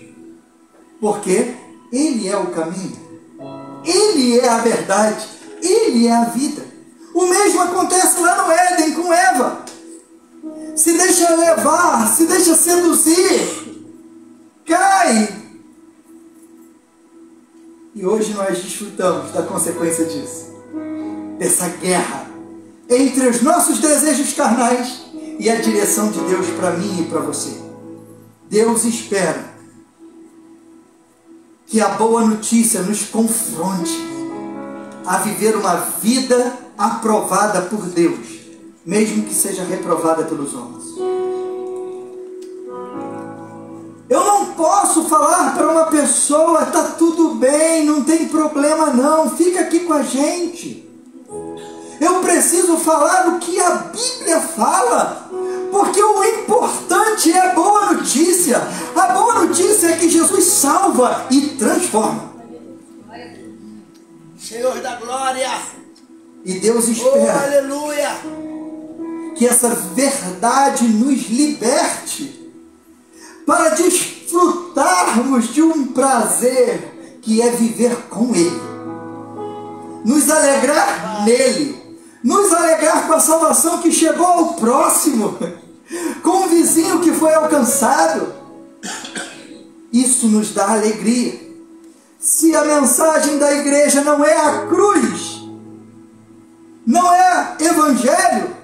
porque Ele é o caminho, Ele é a verdade, Ele é a vida. O mesmo acontece lá no Éden com Eva. Se deixa levar, se deixa seduzir, cai. E hoje nós desfrutamos da consequência disso, dessa guerra entre os nossos desejos carnais e a direção de Deus para mim e para você. Deus espera que a boa notícia nos confronte a viver uma vida aprovada por Deus, mesmo que seja reprovada pelos homens. Eu não posso falar para uma pessoa: está tudo bem, não tem problema não, fica aqui com a gente. Eu preciso falar o que a Bíblia fala, porque o importante é a boa notícia. A boa notícia é que Jesus salva e transforma. Senhor da glória. E Deus Oh, espera aleluia. que essa verdade nos liberte para desfrutarmos de um prazer que é viver com Ele, nos alegrar nele, nos alegrar com a salvação que chegou ao próximo, com o vizinho que foi alcançado. Isso nos dá alegria. Se a mensagem da igreja não é a cruz, não é evangelho,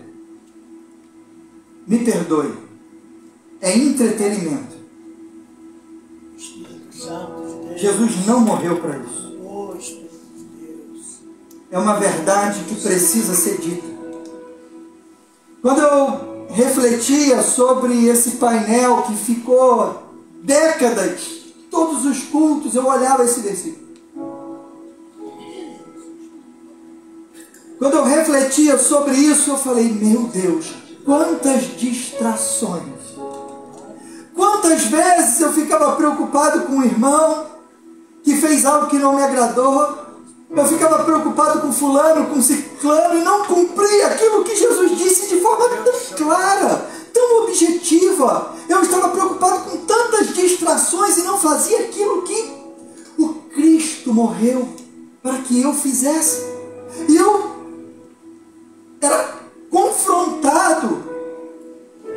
me perdoe, é entretenimento. Espírito Santo de Jesus não morreu para isso. É uma verdade que precisa ser dita. Quando eu refletia sobre esse painel que ficou décadas, todos os cultos, eu olhava esse versículo. Quando eu refletia sobre isso, eu falei, meu Deus, quantas distrações. Quantas vezes eu ficava preocupado com o irmão que fez algo que não me agradou. Eu ficava preocupado com fulano, com ciclano, e não cumpria aquilo que Jesus disse de forma tão clara, tão objetiva. Eu estava preocupado com tantas distrações e não fazia aquilo que o Cristo morreu para que eu fizesse. E eu era confrontado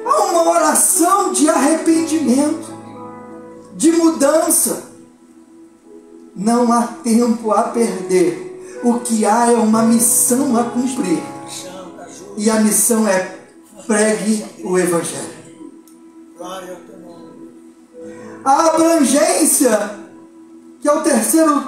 a uma oração de arrependimento, de mudança. Não há tempo a perder. O que há é uma missão a cumprir. E a missão é pregue o Evangelho. A abrangência, que é o terceiro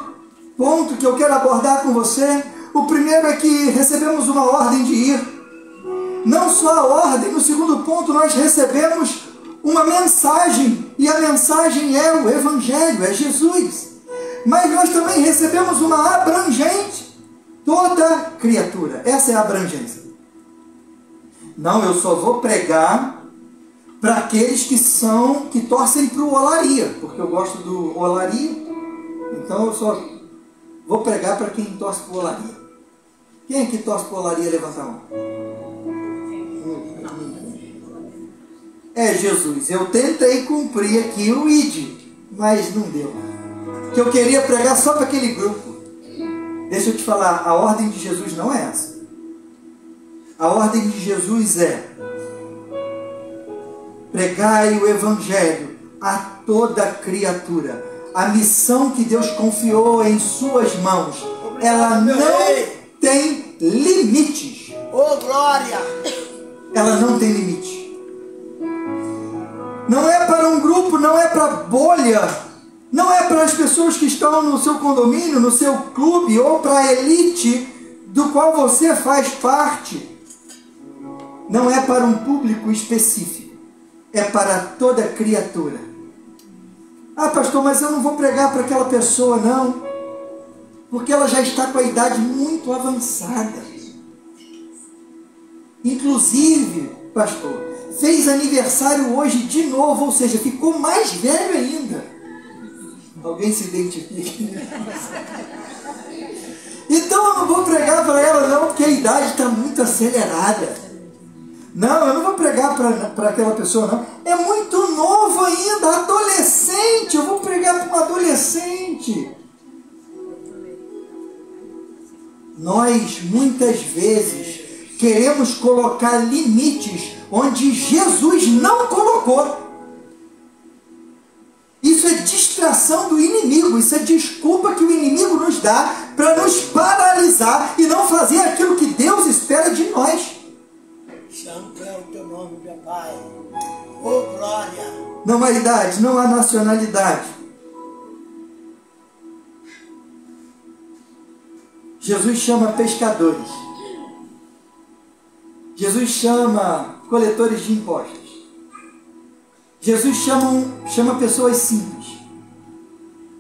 ponto que eu quero abordar com você. O primeiro é que recebemos uma ordem de ir. Não só a ordem, no segundo ponto nós recebemos uma mensagem. E a mensagem é o Evangelho, é Jesus. Mas nós também recebemos uma abrangente, toda criatura. Essa é a abrangência. Não, eu só vou pregar para aqueles que torcem para o Olaria, porque eu gosto do Olaria, então eu só vou pregar para quem torce para o Olaria. Quem é que torce para o Olaria? Levanta a mão. É Jesus. Eu tentei cumprir aqui o ID, mas não deu. Que eu queria pregar só para aquele grupo. Deixa eu te falar, a ordem de Jesus não é essa. A ordem de Jesus é: pregai o Evangelho a toda criatura. A missão que Deus confiou em suas mãos, ela não tem limites. Oh, glória! Ela não tem limite. Não é para um grupo, não é para bolha. Não é para as pessoas que estão no seu condomínio, no seu clube, ou para a elite do qual você faz parte. Não é para um público específico. É para toda criatura. Ah, pastor, mas eu não vou pregar para aquela pessoa, não. Porque ela já está com a idade muito avançada. Inclusive, pastor, fez aniversário hoje de novo, ou seja, ficou mais velho ainda. Alguém se identifica? Então eu não vou pregar para ela não, porque a idade está muito acelerada. Não, eu não vou pregar para aquela pessoa não. É muito novo ainda, adolescente. Eu vou pregar para um adolescente. Nós muitas vezes queremos colocar limites onde Jesus não colocou. Isso é distração do inimigo, isso é desculpa que o inimigo nos dá para nos paralisar e não fazer aquilo que Deus espera de nós. Santo é o teu nome, meu Pai. Oh, glória! Não há idade, não há nacionalidade. Jesus chama pescadores. Jesus chama coletores de impostos. Jesus chama pessoas simples,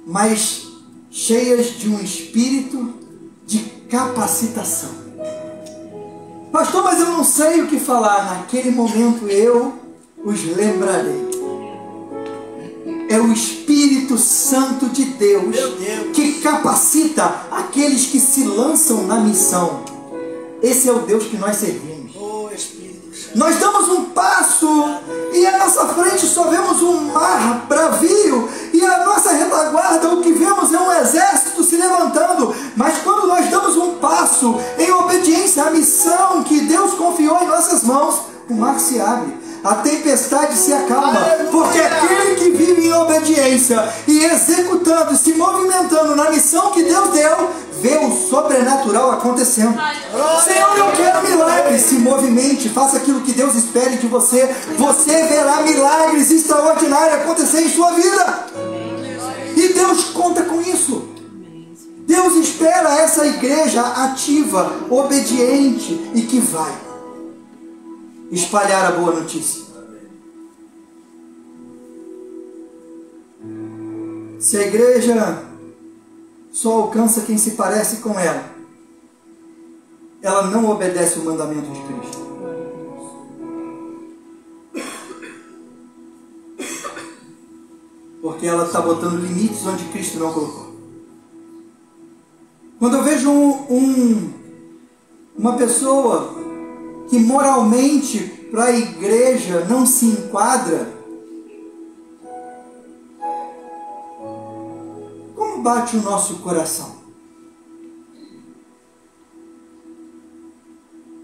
mas cheias de um espírito de capacitação. Pastor, mas eu não sei o que falar. Naquele momento eu os lembrarei. É o Espírito Santo de Deus que capacita aqueles que se lançam na missão. Esse é o Deus que nós servimos. Nós damos um passo e à nossa frente só vemos um mar bravio e a nossa retaguarda, o que vemos é um exército se levantando. Mas quando nós damos um passo em obediência à missão que Deus confiou em nossas mãos, o mar se abre, a tempestade se acalma, porque aquele que vive em obediência e executando, se movimentando na missão que Deus deu, vê o sobrenatural acontecendo. Senhor, eu quero milagres. Se movimente, faça aquilo que Deus espere de você. Você verá milagres extraordinários acontecer em sua vida. E Deus conta com isso. Deus espera essa igreja ativa, obediente e que vai espalhar a boa notícia. Se a igreja só alcança quem se parece com ela, ela não obedece o mandamento de Cristo. Porque ela está botando limites onde Cristo não colocou. Quando eu vejo uma pessoa que moralmente para a igreja não se enquadra, como bate o nosso coração?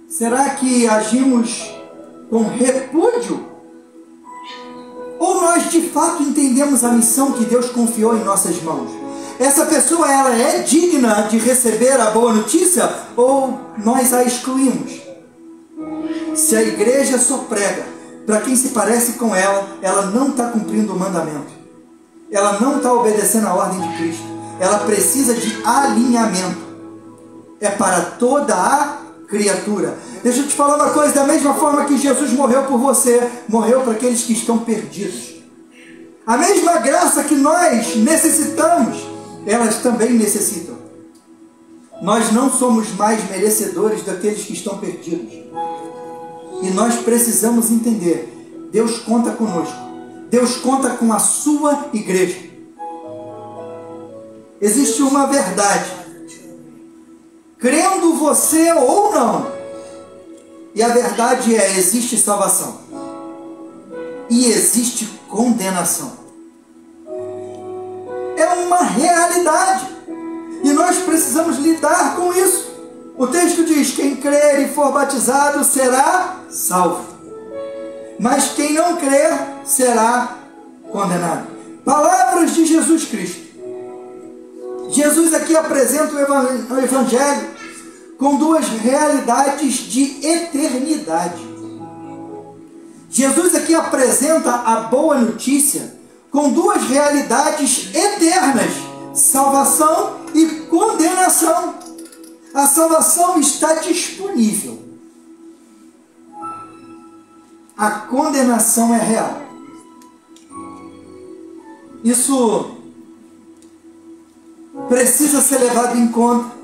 Será que agimos com repúdio? Ou nós de fato entendemos a missão que Deus confiou em nossas mãos? Essa pessoa, ela é digna de receber a boa notícia ou nós a excluímos? Se a igreja só prega para quem se parece com ela, ela não está cumprindo o mandamento. Ela não está obedecendo a ordem de Cristo. Ela precisa de alinhamento. É para toda a criatura. Deixa eu te falar uma coisa, da mesma forma que Jesus morreu por você, morreu para aqueles que estão perdidos. A mesma graça que nós necessitamos, elas também necessitam. Nós não somos mais merecedores daqueles que estão perdidos. E nós precisamos entender, Deus conta conosco. Deus conta com a sua igreja. Existe uma verdade. Crendo você ou não, e a verdade é, existe salvação e existe condenação. É uma realidade e nós precisamos lidar com isso. O texto diz: quem crer e for batizado será salvo, mas quem não crer será condenado. Palavras de Jesus Cristo. Jesus aqui apresenta o Evangelho com duas realidades de eternidade. Jesus aqui apresenta a boa notícia com duas realidades eternas: salvação e condenação. A salvação está disponível. A condenação é real. Isso precisa ser levado em conta.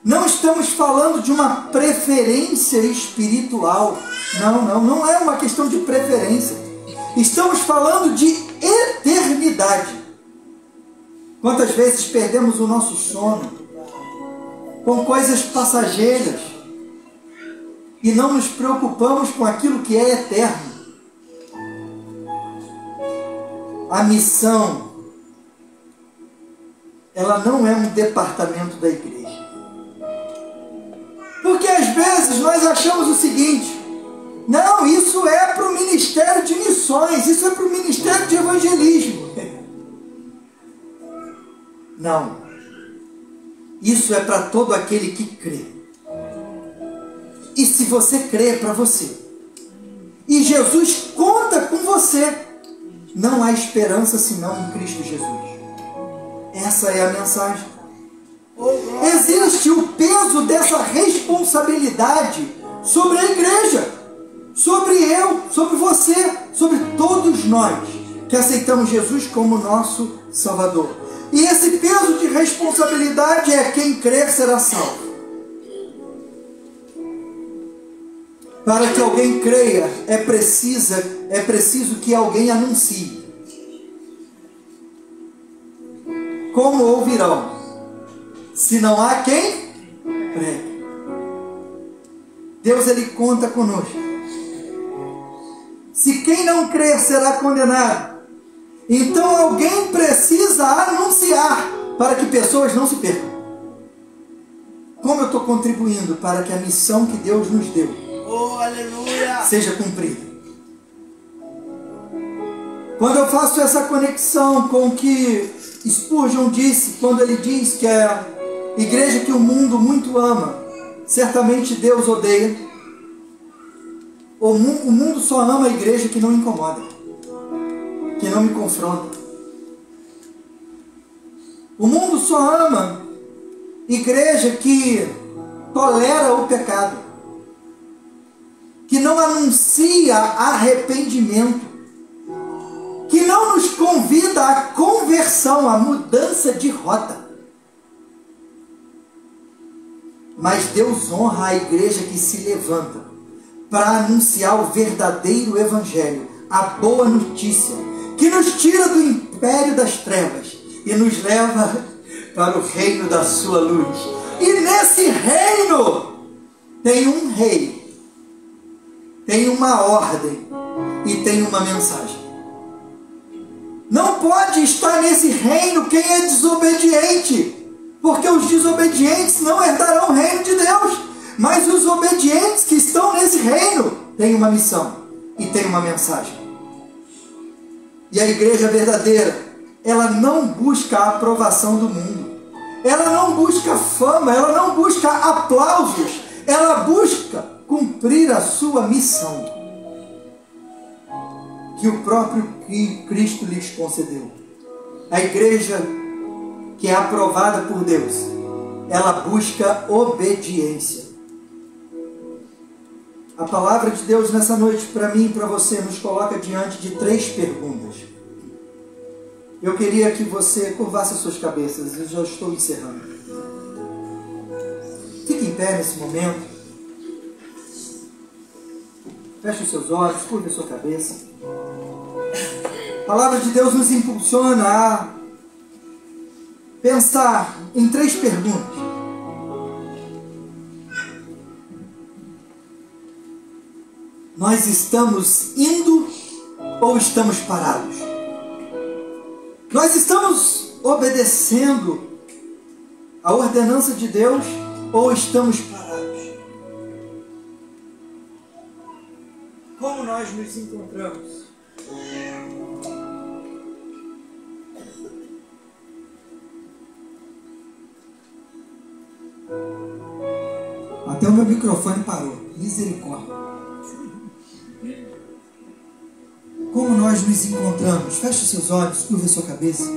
Não estamos falando de uma preferência espiritual. Não é uma questão de preferência. Estamos falando de eternidade. Quantas vezes perdemos o nosso sono com coisas passageiras e não nos preocupamos com aquilo que é eterno? A missão, ela não é um departamento da igreja. Porque às vezes nós achamos o seguinte: não, isso é para o ministério de missões, isso é para o ministério de evangelismo. Não. Isso é para todo aquele que crê. E se você crê, é para você. E Jesus conta com você. Não há esperança senão em Cristo Jesus. Essa é a mensagem. Existe o peso dessa responsabilidade sobre a igreja, sobre eu, sobre você, sobre todos nós que aceitamos Jesus como nosso Salvador. E esse peso de responsabilidade é: quem crer será salvo. Para que alguém creia, é preciso que alguém anuncie. Como ouvirão, se não há quem pregue? Deus, Ele conta conosco. Se quem não crer será condenado, então alguém precisa anunciar para que pessoas não se percam. Como eu estou contribuindo para que a missão que Deus nos deu seja cumprida? Quando eu faço essa conexão com o que Spurgeon disse, quando ele diz que a igreja que o mundo muito ama, certamente Deus odeia. O mundo só ama a igreja que não incomoda, que não me confronta. O mundo só ama igreja que tolera o pecado, que não anuncia arrependimento, que não nos convida à conversão, à mudança de rota. Mas Deus honra a igreja que se levanta para anunciar o verdadeiro evangelho, a boa notícia, que nos tira do império das trevas e nos leva para o reino da sua luz. E nesse reino tem um rei, tem uma ordem e tem uma mensagem. Não pode estar nesse reino quem é desobediente, porque os desobedientes não herdarão o reino de Deus. Mas os obedientes que estão nesse reino têm uma missão e têm uma mensagem. E a igreja verdadeira, ela não busca a aprovação do mundo, ela não busca fama, ela não busca aplausos, ela busca cumprir a sua missão que o próprio Cristo lhes concedeu. A igreja que é aprovada por Deus, ela busca obediência. A palavra de Deus nessa noite, para mim e para você, nos coloca diante de 3 perguntas. Eu queria que você curvasse as suas cabeças, eu já estou encerrando. Fique em pé nesse momento. Feche os seus olhos, curva a sua cabeça. A palavra de Deus nos impulsiona a pensar em 3 perguntas. Nós estamos indo ou estamos parados? Nós estamos obedecendo a ordenança de Deus ou estamos parados? Como nós nos encontramos? Até o meu microfone parou. Misericórdia. Como nós nos encontramos? Feche os seus olhos, curva a sua cabeça.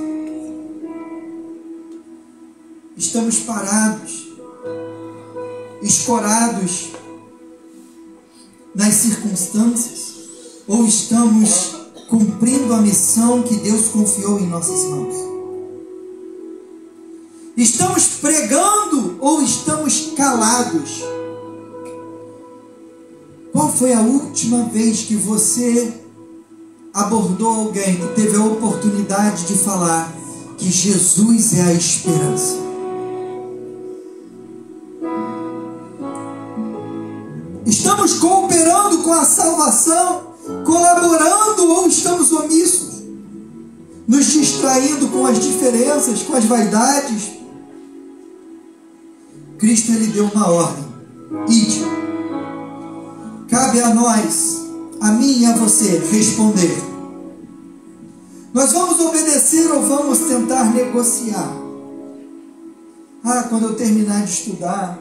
Estamos parados, escorados nas circunstâncias, ou estamos cumprindo a missão que Deus confiou em nossas mãos? Estamos pregando ou estamos calados? Qual foi a última vez que você abordou alguém que teve a oportunidade de falar que Jesus é a esperança? Estamos cooperando com a salvação, colaborando, ou estamos omissos, nos distraindo com as diferenças, com as vaidades? Cristo, Ele deu uma ordem: ide. Cabe a nós, a mim e a você, responder. Nós vamos obedecer ou vamos tentar negociar? Quando eu terminar de estudar.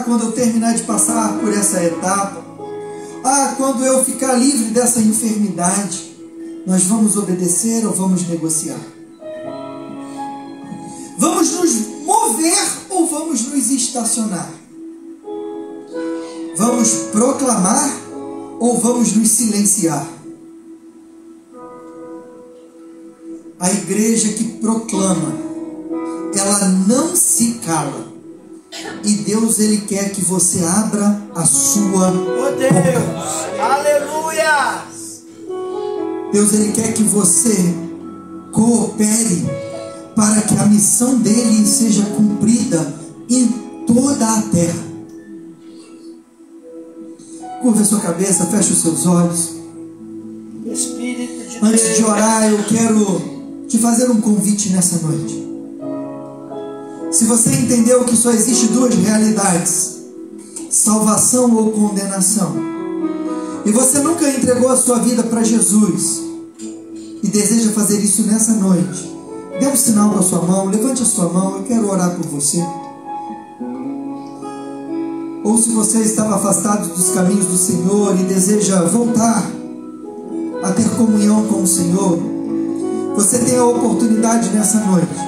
Quando eu terminar de passar por essa etapa. Quando eu ficar livre dessa enfermidade. Nós vamos obedecer ou vamos negociar? Vamos nos mover ou vamos nos estacionar? Vamos proclamar ou vamos nos silenciar? A igreja que proclama, ela não se cala. E Deus, Ele quer que você abra a sua boca. Aleluia! Deus, Ele quer que você coopere para que a missão dEle seja cumprida em toda a terra. Curva a sua cabeça, feche os seus olhos. Antes de orar, eu quero te fazer um convite nessa noite. Se você entendeu que só existe 2 realidades, salvação ou condenação, e você nunca entregou a sua vida para Jesus, e deseja fazer isso nessa noite, dê um sinal com a sua mão, levante a sua mão, eu quero orar por você. Ou se você estava afastado dos caminhos do Senhor e deseja voltar a ter comunhão com o Senhor, você tem a oportunidade nessa noite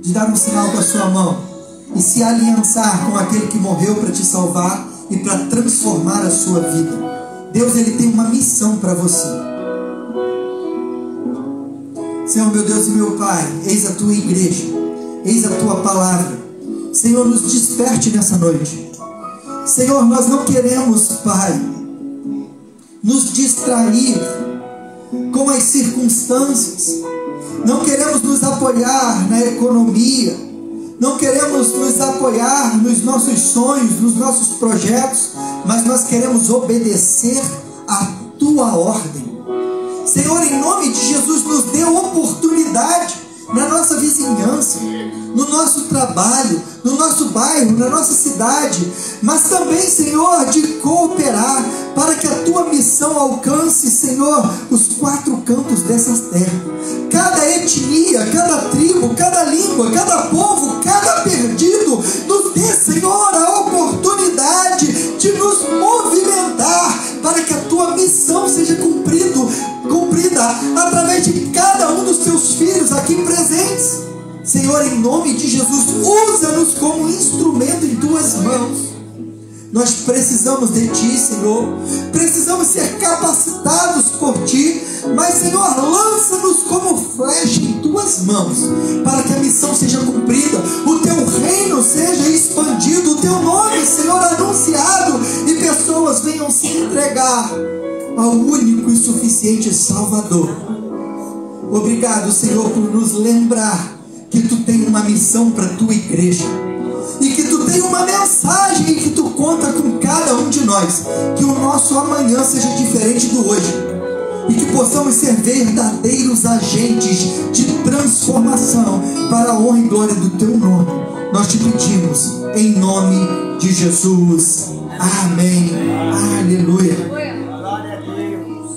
de dar um sinal com a sua mão e se aliançar com aquele que morreu para te salvar e para transformar a sua vida. Deus, Ele tem uma missão para você. Senhor, meu Deus e meu Pai, eis a tua igreja, eis a tua palavra. Senhor, nos desperte nessa noite. Senhor, nós não queremos, Pai, nos distrair com as circunstâncias. Não queremos nos apoiar na economia. Não queremos nos apoiar nos nossos sonhos, nos nossos projetos, mas nós queremos obedecer à tua ordem. Senhor, em nome de Jesus, nos dê oportunidade na nossa vizinhança, no nosso trabalho, no nosso bairro, na nossa cidade, mas também, Senhor, de cooperar para que a tua missão alcance, Senhor, os 4 cantos dessa terra. Cada etnia, cada tribo, cada língua, cada povo, cada perdido, nos dê, Senhor, a oportunidade de nos movimentar para que a tua missão seja cumprida através de cada um dos teus filhos aqui presentes. Senhor, em nome de Jesus, usa-nos como instrumento em tuas mãos. Nós precisamos de ti, Senhor. Precisamos ser capacitados por ti. Mas, Senhor, lança-nos como flecha em tuas mãos, para que a missão seja cumprida, o teu reino seja expandido, o teu nome, Senhor, anunciado, e pessoas venham se entregar ao único e suficiente Salvador. Obrigado, Senhor, por nos lembrar que tu tem uma missão para a tua igreja, e que tu tem uma mensagem, e que tu conta com cada um de nós. Que o nosso amanhã seja diferente do hoje, e que possamos ser verdadeiros agentes de transformação para a honra e glória do teu nome. Nós te pedimos em nome de Jesus. Amém. Aleluia. Glória a Deus.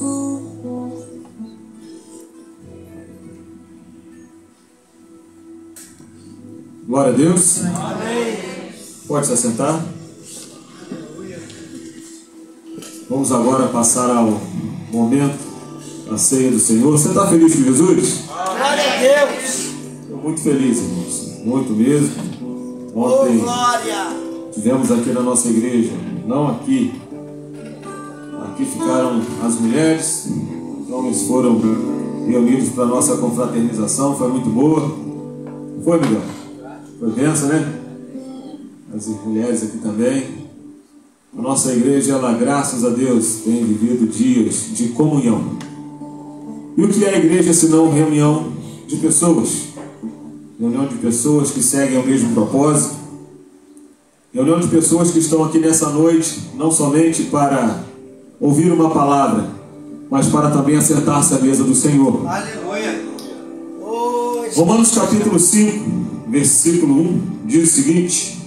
Glória a Deus. Amém. Pode se assentar. Vamos agora passar ao momento da ceia do Senhor. Você está feliz com Jesus? Glória a Deus. Estou muito feliz, irmãos. Muito mesmo. Oh, Ontem glória. tivemos aqui na nossa igreja, não aqui. Aqui ficaram as mulheres. Os homens foram reunidos para a nossa confraternização. Foi muito boa. Foi, Miguel? Foi benção, né? As mulheres aqui também. A nossa igreja, ela, graças a Deus, tem vivido dias de comunhão. E o que é a igreja senão reunião de pessoas? Reunião de pessoas que seguem o mesmo propósito. Reunião de pessoas que estão aqui nessa noite, não somente para ouvir uma palavra, mas para também assentar-se à mesa do Senhor. Aleluia. Romanos capítulo 5, versículo 1, diz o seguinte: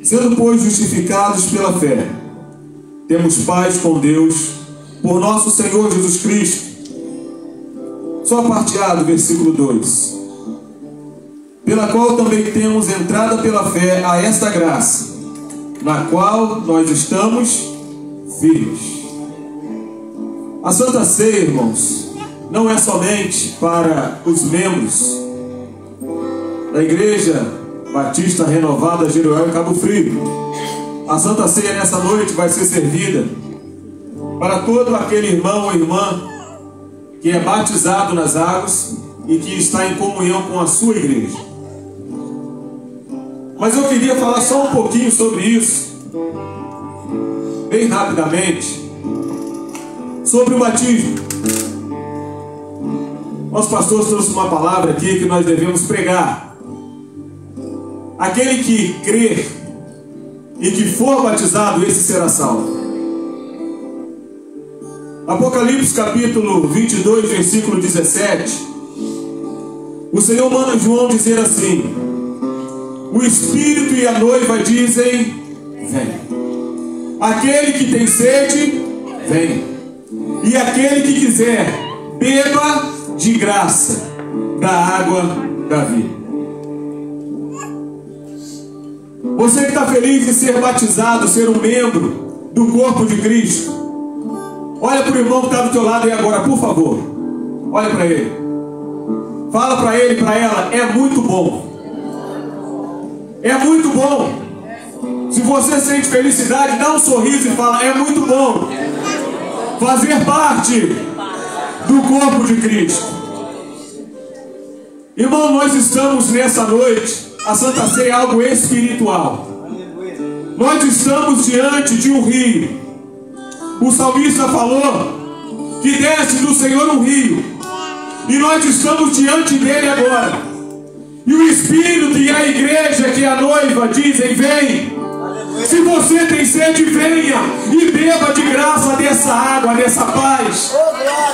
sendo, pois, justificados pela fé, temos paz com Deus por nosso Senhor Jesus Cristo. Só a parte A do versículo 2. Pela qual também temos entrada pela fé a esta graça, na qual nós estamos firmes. A Santa Ceia, irmãos, não é somente para os membros da Igreja Batista Renovada Jeruel em Cabo Frio. A Santa Ceia nessa noite vai ser servida para todo aquele irmão ou irmã que é batizado nas águas e que está em comunhão com a sua igreja. Mas eu queria falar só um pouquinho sobre isso, bem rapidamente, sobre o batismo. Nosso pastor trouxe uma palavra aqui que nós devemos pregar. Aquele que crer e que for batizado, esse será salvo. Apocalipse capítulo 22, versículo 17. O Senhor manda João dizer assim: o Espírito e a noiva dizem: vem. Aquele que tem sede, vem. E aquele que quiser, beba de graça da água da vida. Você que está feliz de ser batizado, ser um membro do corpo de Cristo, olha para o irmão que está do teu lado aí agora, por favor. Olha para ele. Fala para ele e para ela: é muito bom É muito bom. Se você sente felicidade, dá um sorriso e fala: é muito bom fazer parte do corpo de Cristo. Irmão, nós estamos nessa noite, a Santa Ceia é algo espiritual. Nós estamos diante de um rio. O salmista falou que desce do Senhor um rio, e nós estamos diante dele agora. E o Espírito e a igreja, que é a noiva, dizem: vem. Se você tem sede, venha e beba de graça dessa água, dessa paz.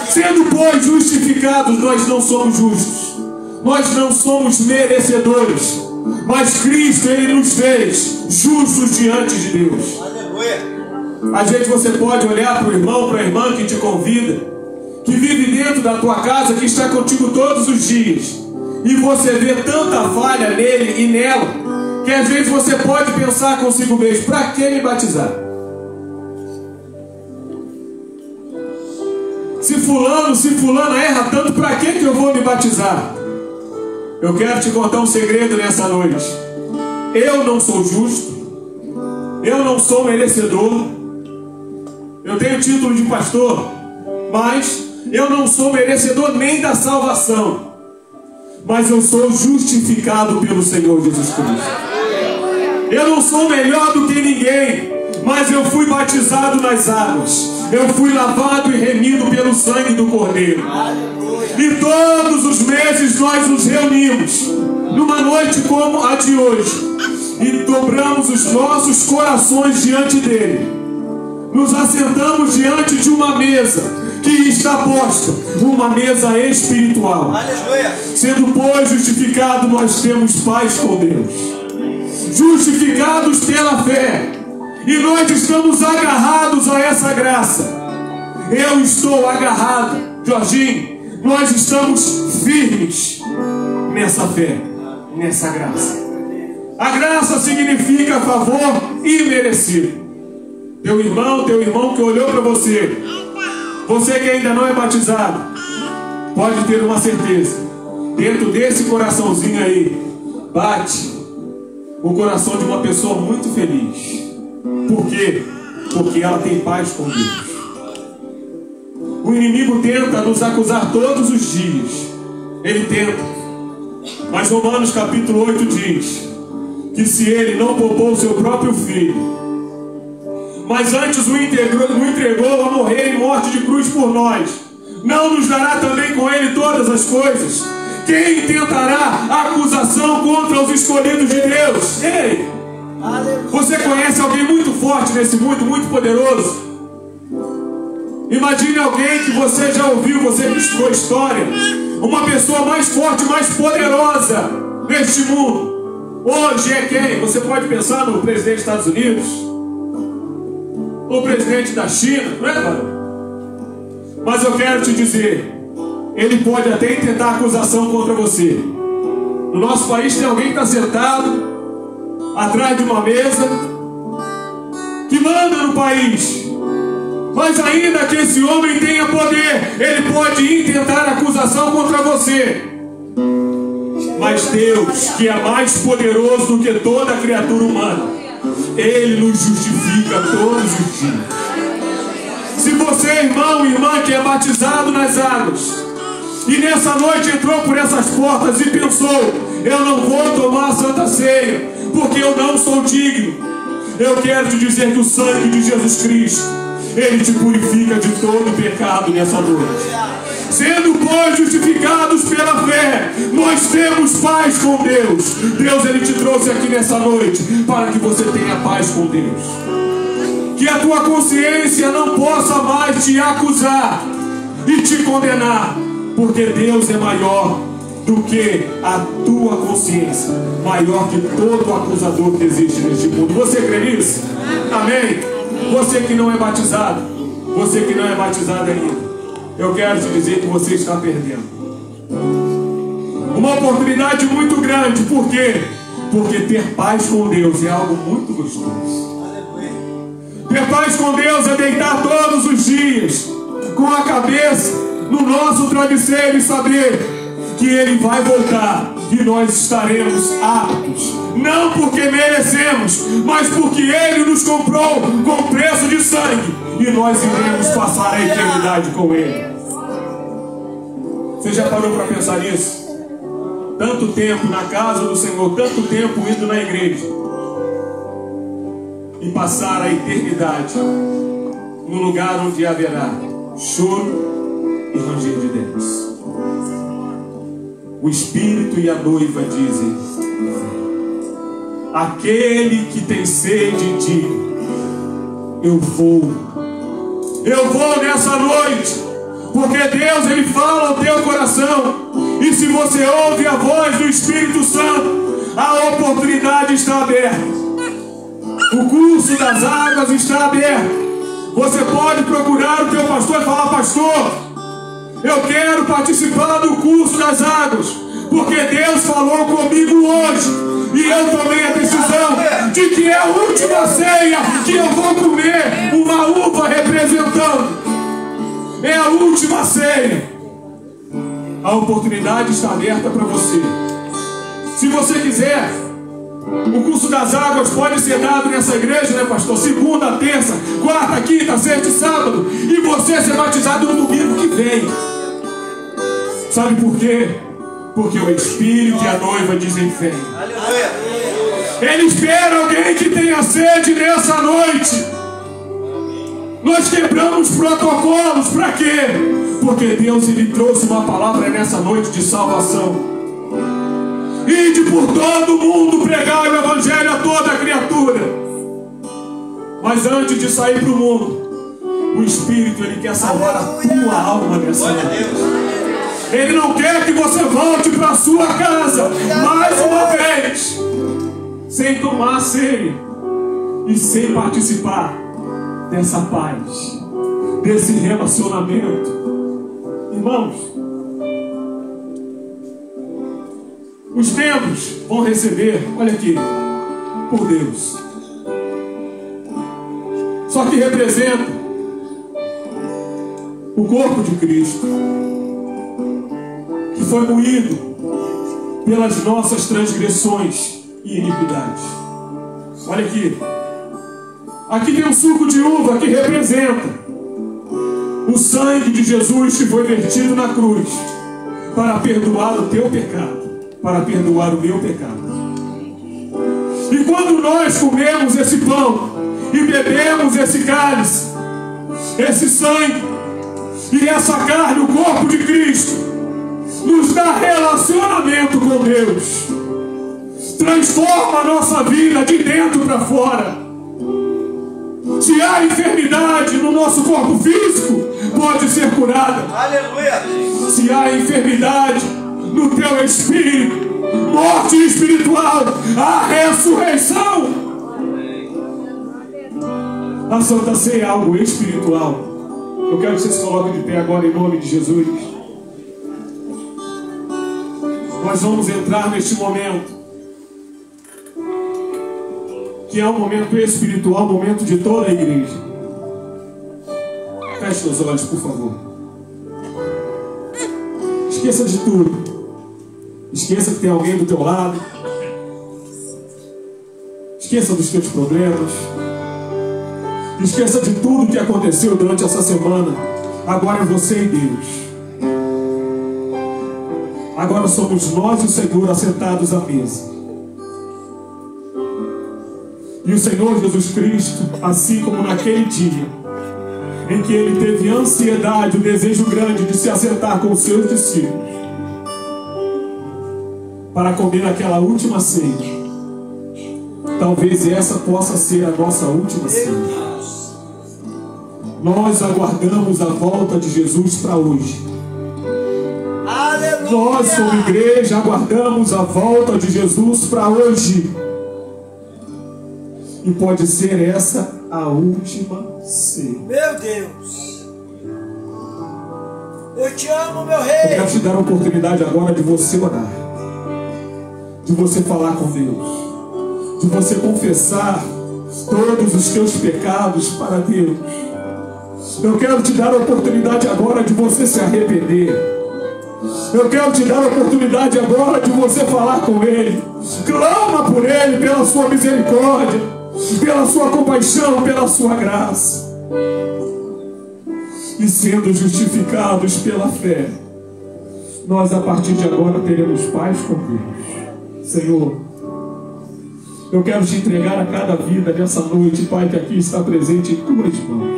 Sendo, pois, justificados, nós não somos justos, nós não somos merecedores, mas Cristo, Ele nos fez justos diante de Deus. Às vezes você pode olhar para o irmão, para a irmã que te convida, que vive dentro da tua casa, que está contigo todos os dias, e você vê tanta falha nele e nela, que às vezes você pode pensar consigo mesmo: para que me batizar? Se fulano erra tanto, para que eu vou me batizar? Eu quero te contar um segredo nessa noite. Eu não sou justo, eu não sou merecedor. Eu tenho título de pastor, mas eu não sou merecedor nem da salvação. Mas eu sou justificado pelo Senhor Jesus Cristo. Eu não sou melhor do que ninguém, mas eu fui batizado nas águas. Eu fui lavado e remido pelo sangue do Cordeiro. E todos os meses nós nos reunimos numa noite como a de hoje e dobramos os nossos corações diante dele. Nos assentamos diante de uma mesa que está posta, uma mesa espiritual. Sendo, pois, justificado, nós temos paz com Deus. Justificados pela fé, e nós estamos agarrados a essa graça. Eu estou agarrado, Jorginho. Nós estamos firmes nessa fé, nessa graça. A graça significa favor imerecido. Teu irmão que olhou para você, você que ainda não é batizado, pode ter uma certeza: dentro desse coraçãozinho aí bate o coração de uma pessoa muito feliz. Por quê? Porque ela tem paz com Deus. O inimigo tenta nos acusar todos os dias. Ele tenta. Mas Romanos capítulo 8 diz que se ele não poupou o seu próprio filho, mas antes o entregou a morrer em morte de cruz por nós, não nos dará também com ele todas as coisas? Quem tentará a acusação contra os escolhidos de Deus? Ei! Você conhece alguém muito forte nesse mundo, muito poderoso? Imagine alguém que você já ouviu, você buscou história, uma pessoa mais forte, mais poderosa neste mundo. Hoje é quem? Você pode pensar no presidente dos Estados Unidos, o presidente da China, não é, mano? Mas eu quero te dizer, ele pode até intentar acusação contra você. No nosso país tem alguém que está sentado atrás de uma mesa, que manda no país, mas ainda que esse homem tenha poder, ele pode intentar acusação contra você. Mas Deus, que é mais poderoso do que toda criatura humana, Ele nos justifica todos os dias. Se você, irmão e irmã, que é batizado nas águas, e nessa noite entrou por essas portas e pensou: eu não vou tomar a Santa Ceia, porque eu não sou digno, eu quero te dizer que o sangue de Jesus Cristo, Ele te purifica de todo pecado nessa noite. Sendo, pois, justificados pela fé, nós temos paz com Deus. Deus, Ele te trouxe aqui nessa noite para que você tenha paz com Deus. Que a tua consciência não possa mais te acusar e te condenar, porque Deus é maior do que a tua consciência, maior que todo acusador que existe neste mundo. Você crê nisso? Amém? Você que não é batizado, você que não é batizado ainda, eu quero te dizer que você está perdendo uma oportunidade muito grande. Por quê? Porque ter paz com Deus é algo muito gostoso. Ter paz com Deus é deitar todos os dias com a cabeça no nosso travesseiro e saber que Ele vai voltar e nós estaremos aptos, não porque merecemos, mas porque Ele nos comprou com preço de sangue, e nós iremos passar a eternidade com Ele. Você já parou para pensar nisso? Tanto tempo na casa do Senhor, tanto tempo indo na igreja, e passar a eternidade no lugar onde haverá choro e ranger de dentes. O Espírito e a noiva dizem: aquele que tem sede, diga, eu vou nessa noite, porque Deus, Ele fala ao teu coração, e se você ouve a voz do Espírito Santo, a oportunidade está aberta. O curso das águas está aberto. Você pode procurar o teu pastor e falar: pastor, eu quero participar do curso das águas, porque Deus falou comigo hoje, e eu tomei a decisão de que é a última ceia que eu vou comer uma uva representando. É a última ceia. A oportunidade está aberta para você. Se você quiser, o curso das águas pode ser dado nessa igreja, né, pastor? Segunda, terça, quarta, quinta, sexta e sábado. E você ser batizado no domingo que vem. Sabe por quê? Porque o Espírito e a noiva dizem: vem. Ele espera alguém que tenha sede nessa noite. Nós quebramos protocolos. Para quê? Porque Deus, Ele trouxe uma palavra nessa noite de salvação. Ide por todo o mundo pregar o Evangelho a toda criatura. Mas antes de sair para o mundo, o Espírito, Ele quer salvar a tua alma nessa noite. Ele não quer que você volte para a sua casa mais uma vez sem tomar ceia e sem participar dessa paz, desse relacionamento. Irmãos, os membros vão receber, olha aqui, por Deus. Só que representa o corpo de Cristo, que foi moído pelas nossas transgressões e iniquidades. Olha aqui. Aqui tem um suco de uva que representa o sangue de Jesus que foi vertido na cruz para perdoar o teu pecado, para perdoar o meu pecado. E quando nós comemos esse pão e bebemos esse cálice, esse sangue e essa carne, o corpo de Cristo, nos dá relacionamento com Deus, transforma a nossa vida de dentro para fora. Se há enfermidade no nosso corpo físico, pode ser curada. Aleluia. Se há enfermidade no teu espírito, morte espiritual, a ressurreição. A Santa Ceia é algo espiritual. Eu quero que vocês coloquem de pé agora em nome de Jesus. Nós vamos entrar neste momento, que é um momento espiritual, um momento de toda a igreja. Feche os olhos, por favor. Esqueça de tudo. Esqueça que tem alguém do teu lado. Esqueça dos teus problemas. Esqueça de tudo que aconteceu durante essa semana. Agora é você e Deus. Agora somos nós e o Senhor assentados à mesa. E o Senhor Jesus Cristo, assim como naquele dia em que Ele teve ansiedade, o desejo grande de se assentar com os seus discípulos para comer aquela última ceia, talvez essa possa ser a nossa última ceia. Nós aguardamos a volta de Jesus para hoje. Aleluia. Nós, como igreja, aguardamos a volta de Jesus para hoje. E pode ser essa a última ceia. Meu Deus, eu te amo, meu Eu rei. quero te dar a oportunidade agora de você orar, de você falar com Deus, de você confessar todos os teus pecados para Deus. Eu quero te dar a oportunidade agora de você se arrepender. Eu quero te dar a oportunidade agora de você falar com Ele. Clama por Ele, pela sua misericórdia, pela sua compaixão, pela sua graça. E sendo justificados pela fé, nós a partir de agora teremos paz com Deus. Senhor, eu quero te entregar a cada vida nessa noite, Pai, que aqui está presente em tuas mãos.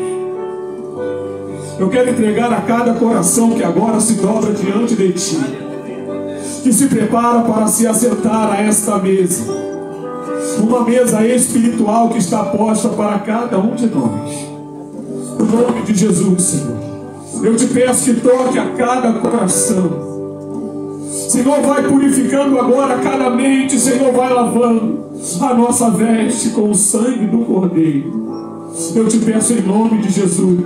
Eu quero entregar a cada coração que agora se dobra diante de Ti, que se prepara para se assentar a esta mesa, uma mesa espiritual que está posta para cada um de nós. Em nome de Jesus, Senhor, eu te peço que toque a cada coração. Senhor, vai purificando agora cada mente. Senhor, vai lavando a nossa veste com o sangue do Cordeiro. Eu te peço em nome de Jesus,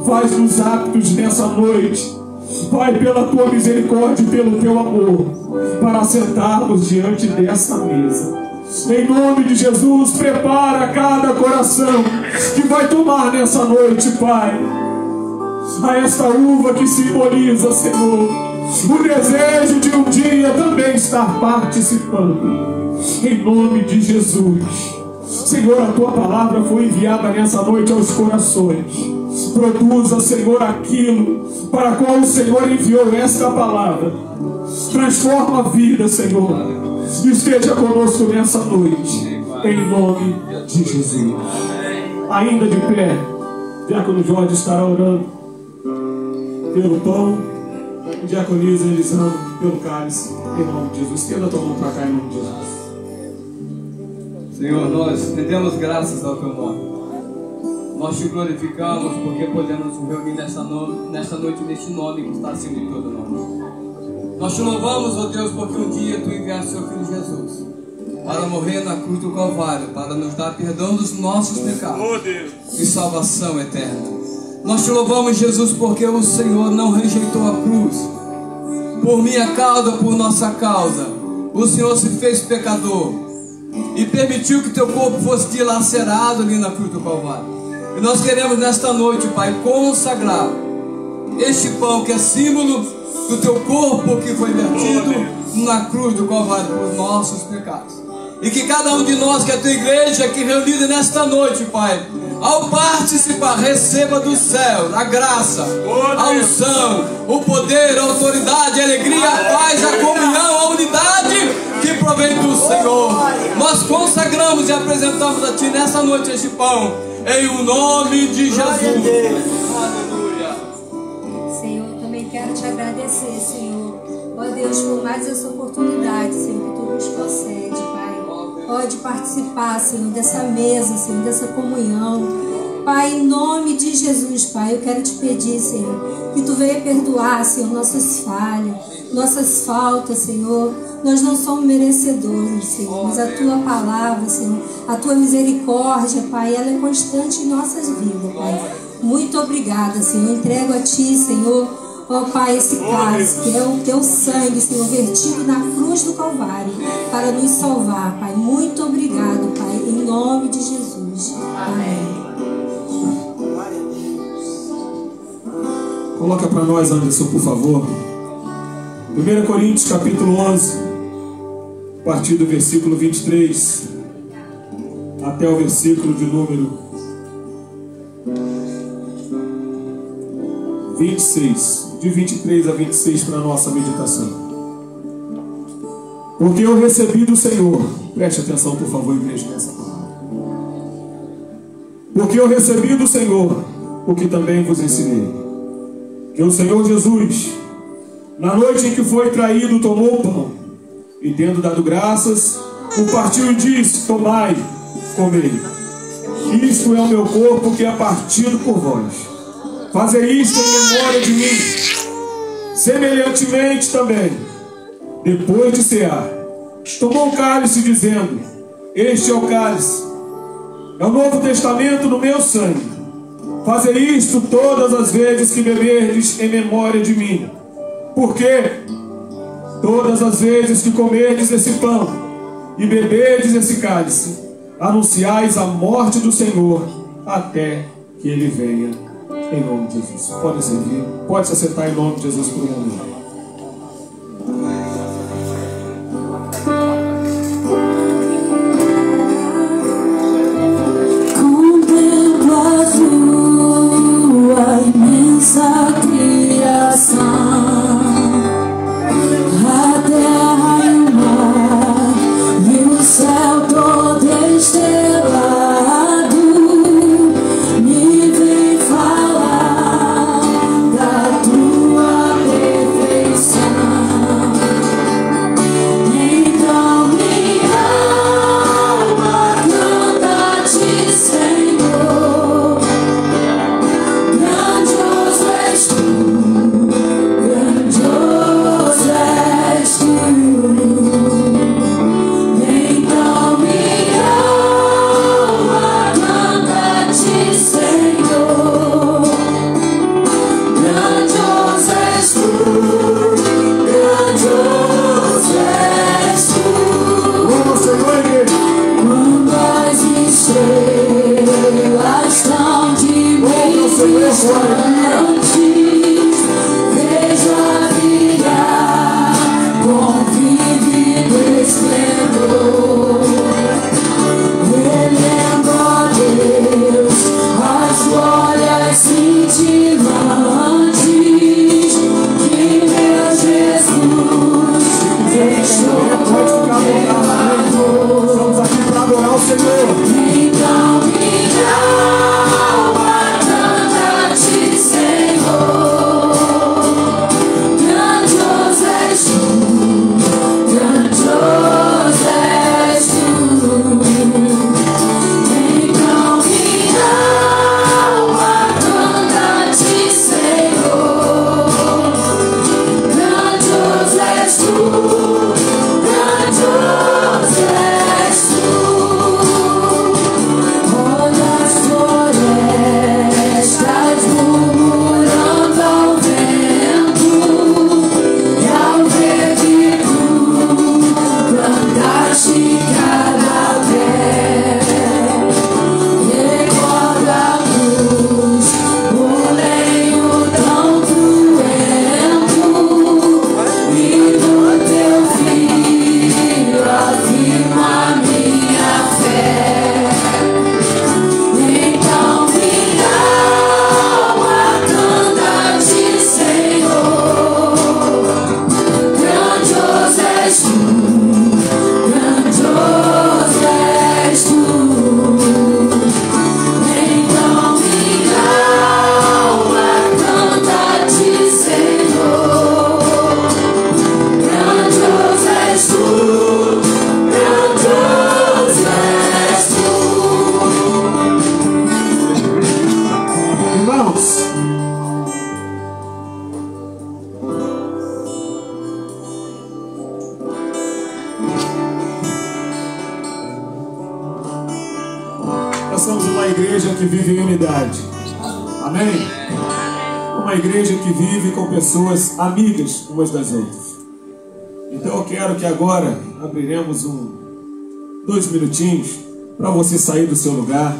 faz-nos aptos nessa noite, Pai, pela tua misericórdia e pelo teu amor, para sentarmos diante dessa mesa. Em nome de Jesus, prepara cada coração que vai tomar nessa noite, Pai, a esta uva que simboliza, Senhor, o desejo de um dia também estar participando. Em nome de Jesus, Senhor, a tua palavra foi enviada nessa noite aos corações. Produza, Senhor, aquilo para qual o Senhor enviou esta palavra. Transforma a vida, Senhor. Esteja conosco nessa noite, em nome de Jesus. Ainda de pé, Diácono Jorge estará orando pelo pão, o Diaconisa Elisandro pelo cálice, em nome de Jesus. Estenda a tua mão para cá, em nome de Jesus. Senhor, nós rendemos graças ao teu nome. Nós te glorificamos porque podemos nos reunir nesta noite neste nome que está acima de todo nome. Nós te louvamos, ó Deus, porque um dia tu enviaste seu Filho Jesus para morrer na cruz do Calvário, para nos dar perdão dos nossos pecados e salvação eterna. Nós te louvamos, Jesus, porque o Senhor não rejeitou a cruz por minha causa, por nossa causa. O Senhor se fez pecador e permitiu que teu corpo fosse dilacerado ali na cruz do Calvário. E nós queremos nesta noite, Pai, consagrar este pão que é símbolo do teu corpo que foi vertido na cruz do Calvário por nossos pecados. E que cada um de nós, que é a tua igreja aqui reunida nesta noite, Pai, ao participar, receba do céu a graça, a unção, o poder, a autoridade, a alegria, a paz, a comunhão, a unidade que provém do Senhor. Nós consagramos e apresentamos a Ti nessa noite este pão, em o nome de Jesus. Aleluia. Senhor, eu também quero te agradecer, Senhor. Ó Deus, por mais essa oportunidade, Senhor, que Tu nos concede, Pai. Pode participar, Senhor, dessa mesa, Senhor, dessa comunhão. Pai, em nome de Jesus, Pai, eu quero te pedir, Senhor, que Tu venha perdoar, Senhor, nossas falhas, nossas faltas, Senhor. Nós não somos merecedores, Senhor, mas a Tua palavra, Senhor, a Tua misericórdia, Pai, ela é constante em nossas vidas, Pai. Muito obrigada, Senhor. Eu entrego a Ti, Senhor, ó Pai, esse cálice, que é o Teu sangue, Senhor, vertido na cruz do Calvário, para nos salvar, Pai. Muito obrigado, Pai, em nome de Jesus. Amém. Coloca para nós, Anderson, por favor. 1 Coríntios, capítulo 11, a partir do versículo 23 até o versículo de número 26. De 23 a 26 para a nossa meditação. Porque eu recebi do Senhor, preste atenção por favor, igreja, nessa palavra. Porque eu recebi do Senhor o que também vos ensinei, que o Senhor Jesus, na noite em que foi traído, tomou o pão, e tendo dado graças, o partiu e disse: tomai, comei, isto é o meu corpo que é partido por vós. Fazei isto em memória de mim. Semelhantemente também, depois de cear, tomou o cálice, dizendo: este é o cálice, é o novo testamento no meu sangue. Fazei isto todas as vezes que beberdes em memória de mim. Porque todas as vezes que comerdes esse pão e beberdes esse cálice, anunciais a morte do Senhor até que Ele venha. Em nome de Jesus. Pode servir. Pode se assentar em nome de Jesus por um momento. Nós somos uma igreja que vive em unidade. Amém? Uma igreja que vive com pessoas amigas umas das outras. Então eu quero que agora abriremos 2 minutinhos para você sair do seu lugar.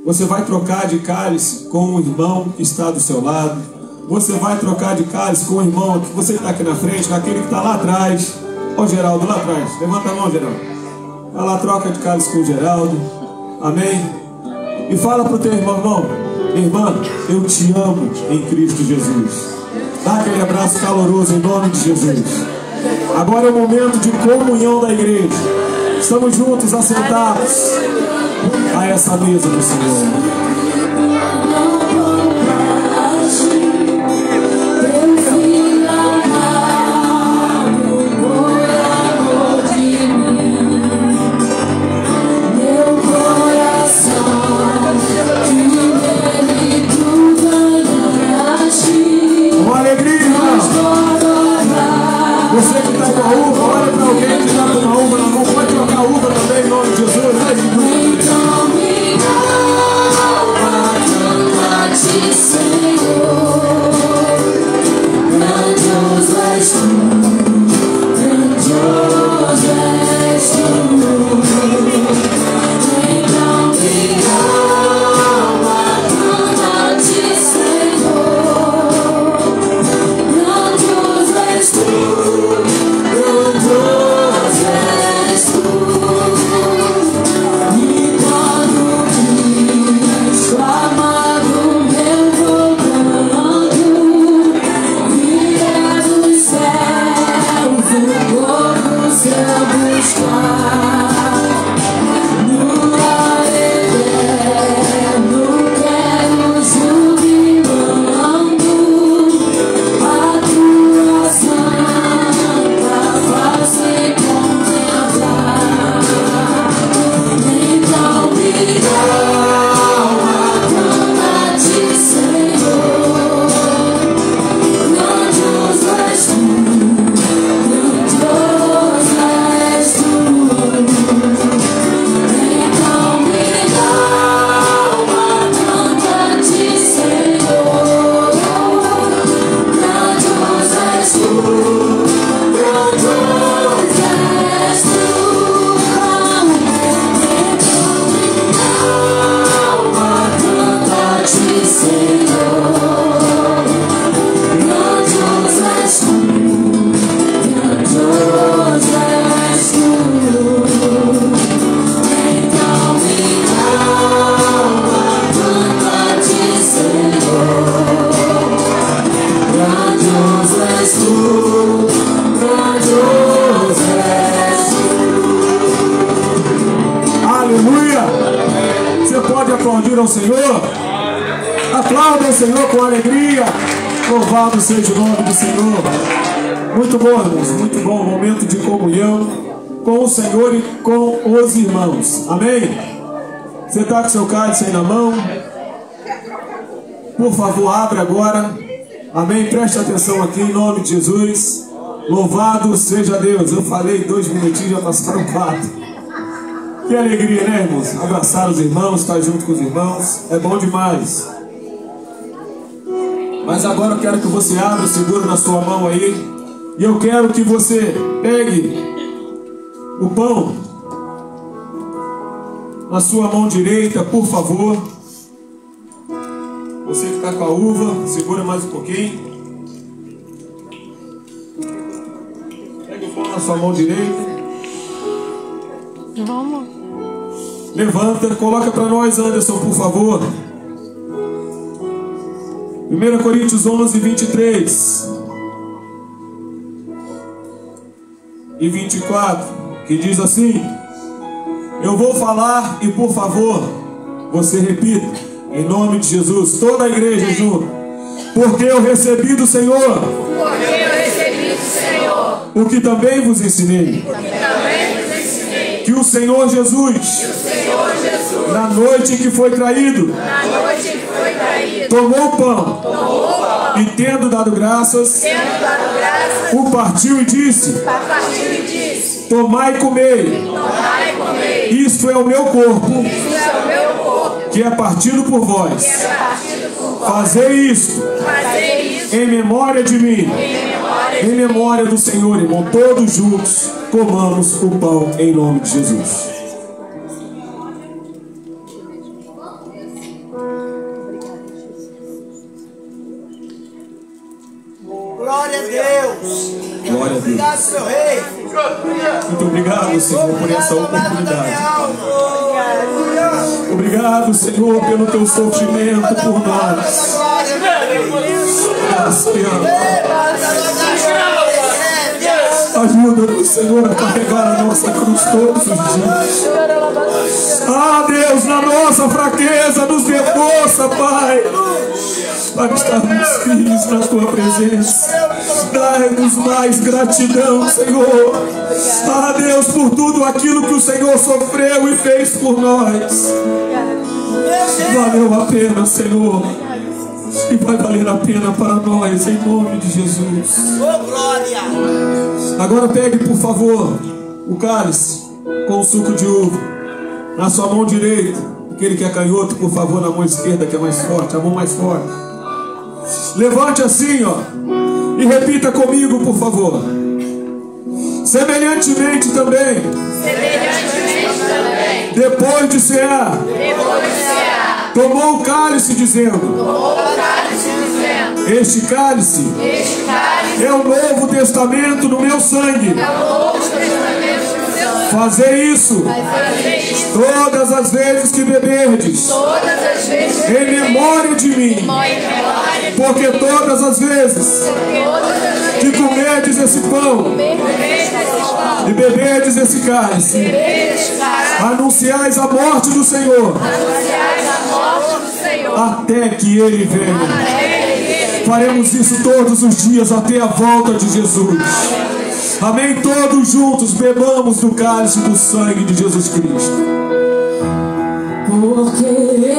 Você vai trocar de cálice com o irmão que está do seu lado. Você vai trocar de cálice com o irmão que você está aqui na frente, naquele que está lá atrás. Ó, Geraldo, lá atrás. Levanta a mão, Geraldo. Vai lá, troca de cálice com o Geraldo. Amém? E fala para o teu irmão: irmã, eu te amo em Cristo Jesus. Dá aquele abraço caloroso em nome de Jesus. Agora é o momento de comunhão da igreja. Estamos juntos, assentados a essa mesa do Senhor. Você que está com a uva, olha para alguém que está com uma uva na mão, pode trocar a uva também em nome de Jesus. Aleluia. ao Senhor? Aplaudam o Senhor com alegria. Louvado seja o nome do Senhor. Muito bom, irmãos, muito bom. Momento de comunhão com o Senhor e com os irmãos. Amém? Você está com seu cálice aí na mão? Por favor, abre agora. Amém? Preste atenção aqui em nome de Jesus. Louvado seja Deus. Eu falei 2 minutinhos, já passaram 4. Que alegria, né, irmãos? Abraçar os irmãos, estar junto com os irmãos. É bom demais. Mas agora eu quero que você abra, segura na sua mão aí. E eu quero que você pegue o pão na sua mão direita, por favor. Você que está com a uva, segura mais um pouquinho. Pega o pão na sua mão direita. Vamos. Levanta, coloca para nós, Anderson, por favor. 1 Coríntios 11, 23 e 24, que diz assim: eu vou falar e por favor, você repita, em nome de Jesus, toda a igreja junto. Porque eu recebi do Senhor, o que também vos ensinei, que o Senhor Jesus, na noite em que foi traído, tomou o pão, e tendo dado graças, o partiu e disse: tomai e comei, isto é o meu corpo, que é partido por vós. Fazei isto em memória de mim, em memória do Senhor, irmão. Todos juntos comamos o pão em nome de Jesus. Glória a Deus. Glória a Deus. Obrigado, meu rei. Muito obrigado, Senhor, por essa oportunidade. Obrigado, Senhor, pelo teu sofrimento por nós. Ajuda-nos, Senhor, a carregar a nossa cruz todos os dias. Ah, Deus, na nossa fraqueza, nos dê força, Pai, para estarmos firmes na tua presença. Dai-nos mais gratidão, Senhor. Ah, Deus, por tudo aquilo que o Senhor sofreu e fez por nós. Valeu a pena, Senhor, e vai valer a pena para nós, em nome de Jesus. Oh, glória. Agora pegue, por favor, o cálice com o suco de uva na sua mão direita. Aquele que é canhoto, por favor, na mão esquerda, que é mais forte, a mão mais forte. Levante assim, ó, e repita comigo, por favor. Semelhantemente também, depois de cear, tomou o cálice, dizendo: este cálice é o Novo Testamento no meu sangue. Fazei isso todas as vezes que beberdes, em memória de mim. Porque todas as vezes que comerdes esse pão e beberdes esse cálice, anunciais a morte do Senhor, até que Ele venha. Faremos isso todos os dias até a volta de Jesus. Amém? Todos juntos bebamos do cálice do sangue de Jesus Cristo. Porque Ele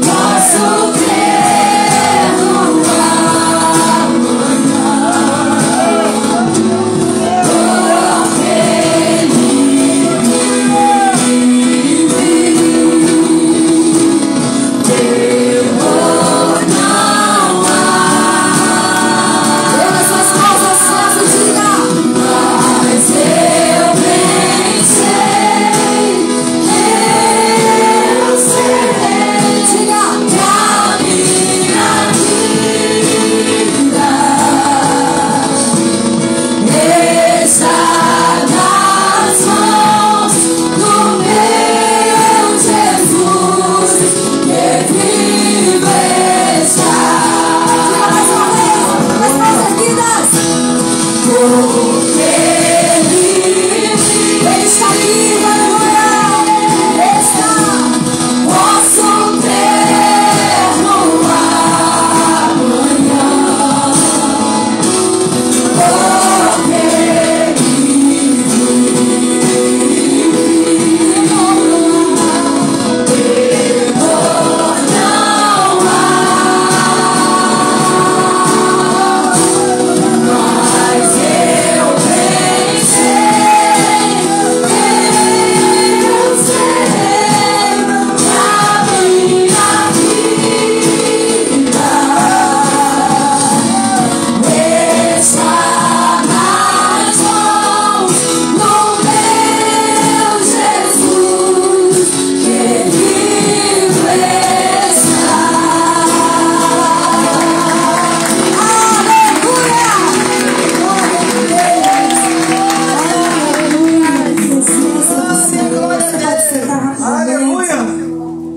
posso crer no amanhã. Porque Ele temor não há. Pelas suas mãos, as suas diga. Mas eu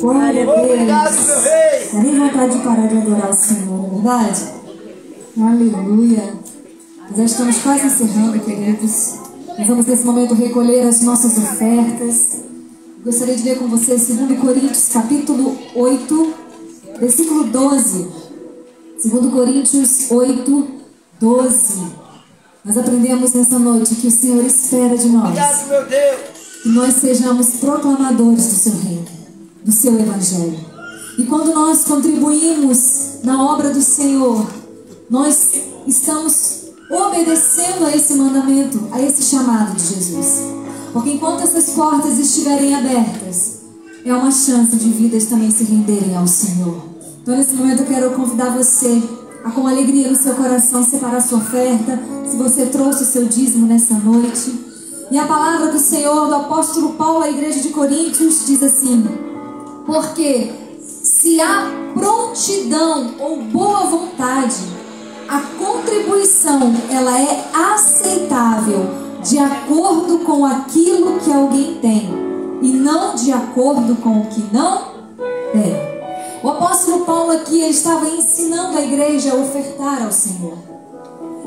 Glória a Obrigado, Deus. meu rei. Dá nem vontade de parar de adorar o Senhor, não é verdade? Aleluia. Nós já estamos quase encerrando, queridos. Nós vamos nesse momento recolher as nossas ofertas. Gostaria de ler com vocês 2 Coríntios, capítulo 8, versículo 12. 2 Coríntios 8, 12. Nós aprendemos nessa noite que o Senhor espera de nós. Obrigado, meu Deus. Que nós sejamos proclamadores do seu reino, do seu evangelho. E quando nós contribuímos na obra do Senhor, nós estamos obedecendo a esse mandamento, a esse chamado de Jesus. Porque enquanto essas portas estiverem abertas, é uma chance de vidas também se renderem ao Senhor. Então nesse momento eu quero convidar você a, com alegria no seu coração, separar sua oferta, se você trouxe o seu dízimo nessa noite. E a palavra do Senhor, do apóstolo Paulo à igreja de Coríntios, diz assim: porque se há prontidão ou boa vontade, a contribuição ela é aceitável de acordo com aquilo que alguém tem e não de acordo com o que não tem. O apóstolo Paulo aqui ele estava ensinando a igreja a ofertar ao Senhor.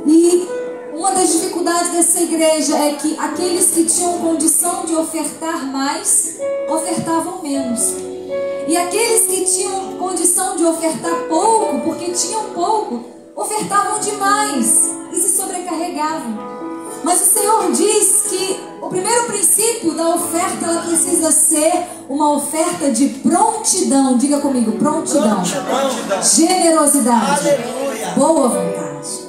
E uma das dificuldades dessa igreja é que aqueles que tinham condição de ofertar mais, ofertavam menos. E aqueles que tinham condição de ofertar pouco, porque tinham pouco, ofertavam demais e se sobrecarregavam. Mas o Senhor diz que o primeiro princípio da oferta ela precisa ser uma oferta de prontidão. Diga comigo, prontidão. Generosidade. Aleluia. Boa vontade.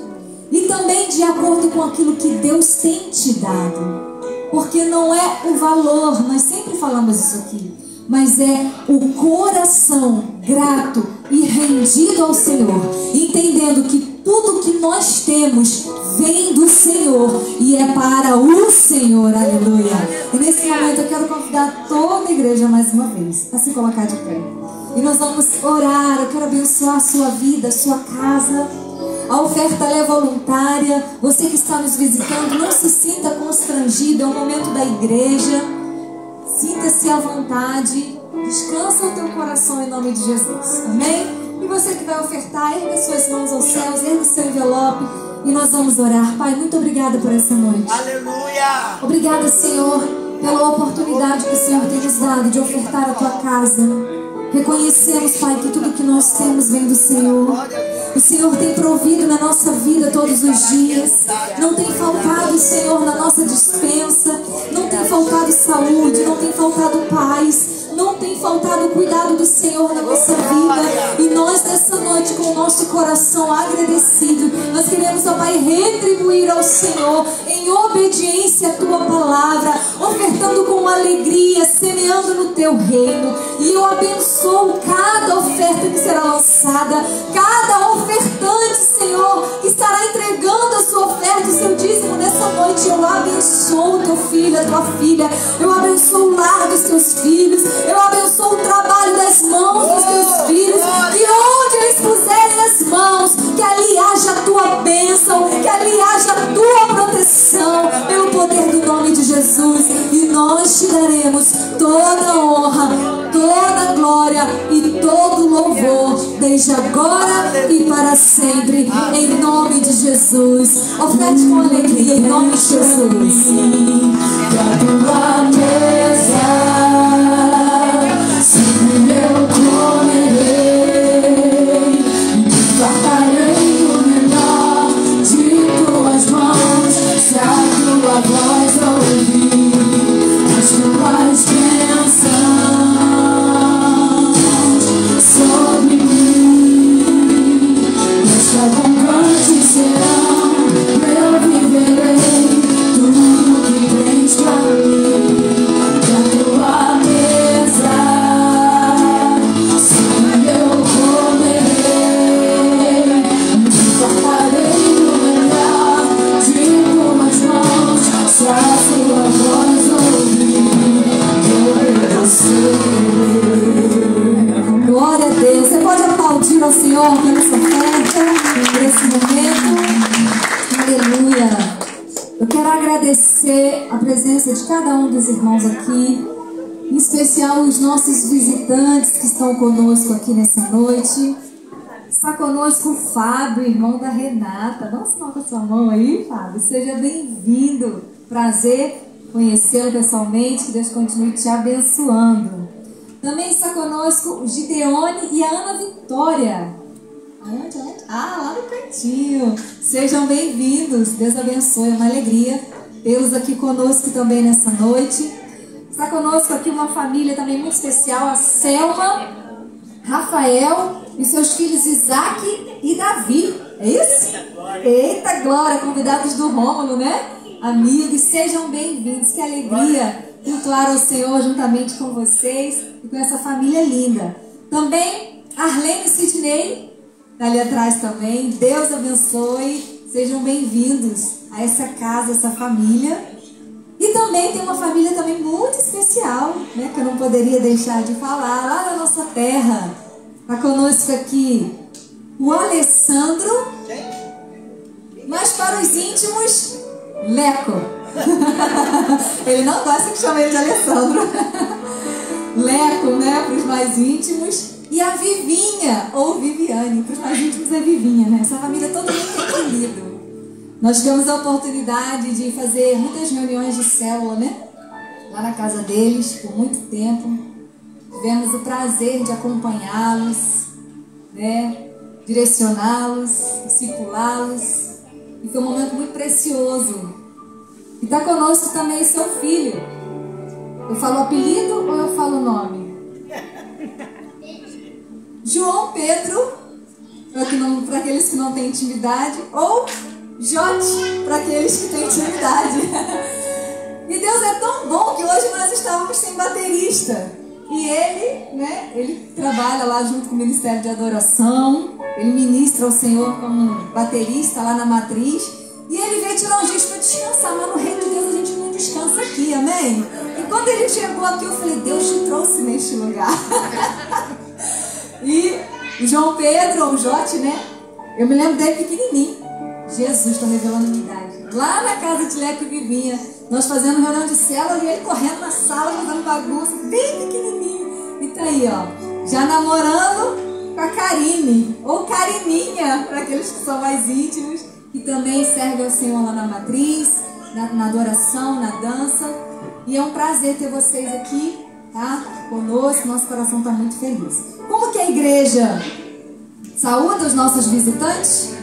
E também de acordo com aquilo que Deus tem te dado. Porque não é o valor, nós sempre falamos isso aqui, mas é o coração grato e rendido ao Senhor, entendendo que tudo que nós temos vem do Senhor e é para o Senhor, aleluia. E nesse momento eu quero convidar toda a igreja mais uma vez a se colocar de pé. E nós vamos orar, eu quero abençoar a sua vida, a sua casa. A oferta é voluntária. Você que está nos visitando, não se sinta constrangido, é o momento da igreja. Sinta-se à vontade, descansa o teu coração em nome de Jesus, amém? E você que vai ofertar, erga suas mãos aos céus, erga o seu envelope e nós vamos orar. Pai, muito obrigada por essa noite. Aleluia. Obrigada, Senhor, pela oportunidade que o Senhor tem nos dado de ofertar a tua casa. Reconhecemos, Pai, que tudo que nós temos vem do Senhor. O Senhor tem provido na nossa vida todos os dias. Não tem faltado, Senhor, na nossa despensa. Não tem faltado saúde, não tem faltado paz. Não tem faltado o cuidado do Senhor na nossa vida. E nós nessa noite, com o nosso coração agradecido, nós queremos, ó Pai, retribuir ao Senhor em obediência à Tua palavra, ofertando com alegria, semeando no Teu reino. E eu abençoo cada oferta que será lançada, cada ofertante, Senhor, que estará entregando a sua oferta, o seu dízimo nessa noite. Eu abençoo o teu filho, a tua filha. Eu abençoo o lar dos teus filhos. Eu abençoo o trabalho das mãos dos teus filhos. E onde eles puserem as mãos, que ali haja a tua bênção, que ali haja a tua proteção, pelo poder do nome de Jesus. E nós te daremos toda a honra, toda a glória e todo o louvor, desde agora e para sempre, em nome de Jesus. Oferte com alegria, em nome de Jesus. Da tua mesa, sempre eu comerei, e fartarei o melhor de tuas mãos. Se a tua voz ouvir, as tuas bênçãos sobre mim, meus abundantes serão, eu viverei tudo que tens pra mim. Da tua mesa, sempre eu comerei, me fartarei o melhor de tuas mãos. Se a tua voz ouvir, eu obedecerei. Glória a Deus. Você pode aplaudir ao Senhor pela sua oferta, por esse momento. Aleluia. Eu quero agradecer a presença de cada um dos irmãos aqui. Em especial os nossos visitantes que estão conosco aqui nessa noite. Está conosco o Fábio, irmão da Renata. Dá um sinal com a sua mão aí, Fábio. Seja bem-vindo. Prazer conhecê-lo pessoalmente. Que Deus continue te abençoando. Também está conosco o Gideone e a Ana Vitória. Onde? Ah, lá no cantinho. Sejam bem-vindos. Deus abençoe. É uma alegria tê-los aqui conosco também nessa noite. Está conosco aqui uma família também muito especial. A Selma, Rafael e seus filhos Isaac e Davi. É isso? Eita glória! Convidados do Rômulo, né? Amigos, sejam bem-vindos. Que alegria cultuar ao Senhor juntamente com vocês e com essa família linda. Também Arlene e Sidney, tá ali atrás também. Deus abençoe. Sejam bem-vindos a essa casa, essa família. E também tem uma família também muito especial, né, que eu não poderia deixar de falar, lá na nossa terra. Está conosco aqui o Alessandro, mas para os íntimos, Leco. Ele não gosta que chame ele de Alessandro. Leco, né, para os mais íntimos. E a Vivinha, ou Viviane, para os mais íntimos é Vivinha, né? Essa família toda muito querida. Nós tivemos a oportunidade de fazer muitas reuniões de célula, né? Lá na casa deles, por muito tempo. Tivemos o prazer de acompanhá-los, né? Direcioná-los, discipulá-los. E foi um momento muito precioso. E está conosco também seu filho. Eu falo apelido ou eu falo nome? João Pedro, para aqueles que não têm intimidade, ou Jote, para aqueles que têm intimidade. E Deus é tão bom que hoje nós estávamos sem baterista. E ele, né, ele trabalha lá junto com o Ministério de Adoração. Ele ministra ao Senhor como baterista lá na Matriz. E ele veio tirar uns dias para descansar. Mas no reino de Deus a gente não descansa aqui, amém? E quando ele chegou aqui eu falei, Deus te trouxe neste lugar. E o João Pedro, ou o Jote, né? Eu me lembro dele pequenininho. Jesus, estou revelando a minha idade. Lá na casa de Leco e Vivinha, nós fazendo reunião de célula e ele correndo na sala, fazendo bagunça, bem pequenininho. E tá aí, ó, já namorando com a Karine, ou Carininha, para aqueles que são mais íntimos, que também serve ao Senhor lá na Matriz, na adoração, na dança. E é um prazer ter vocês aqui, tá? Conosco, nosso coração está muito feliz. Como que a igreja saúda os nossos visitantes?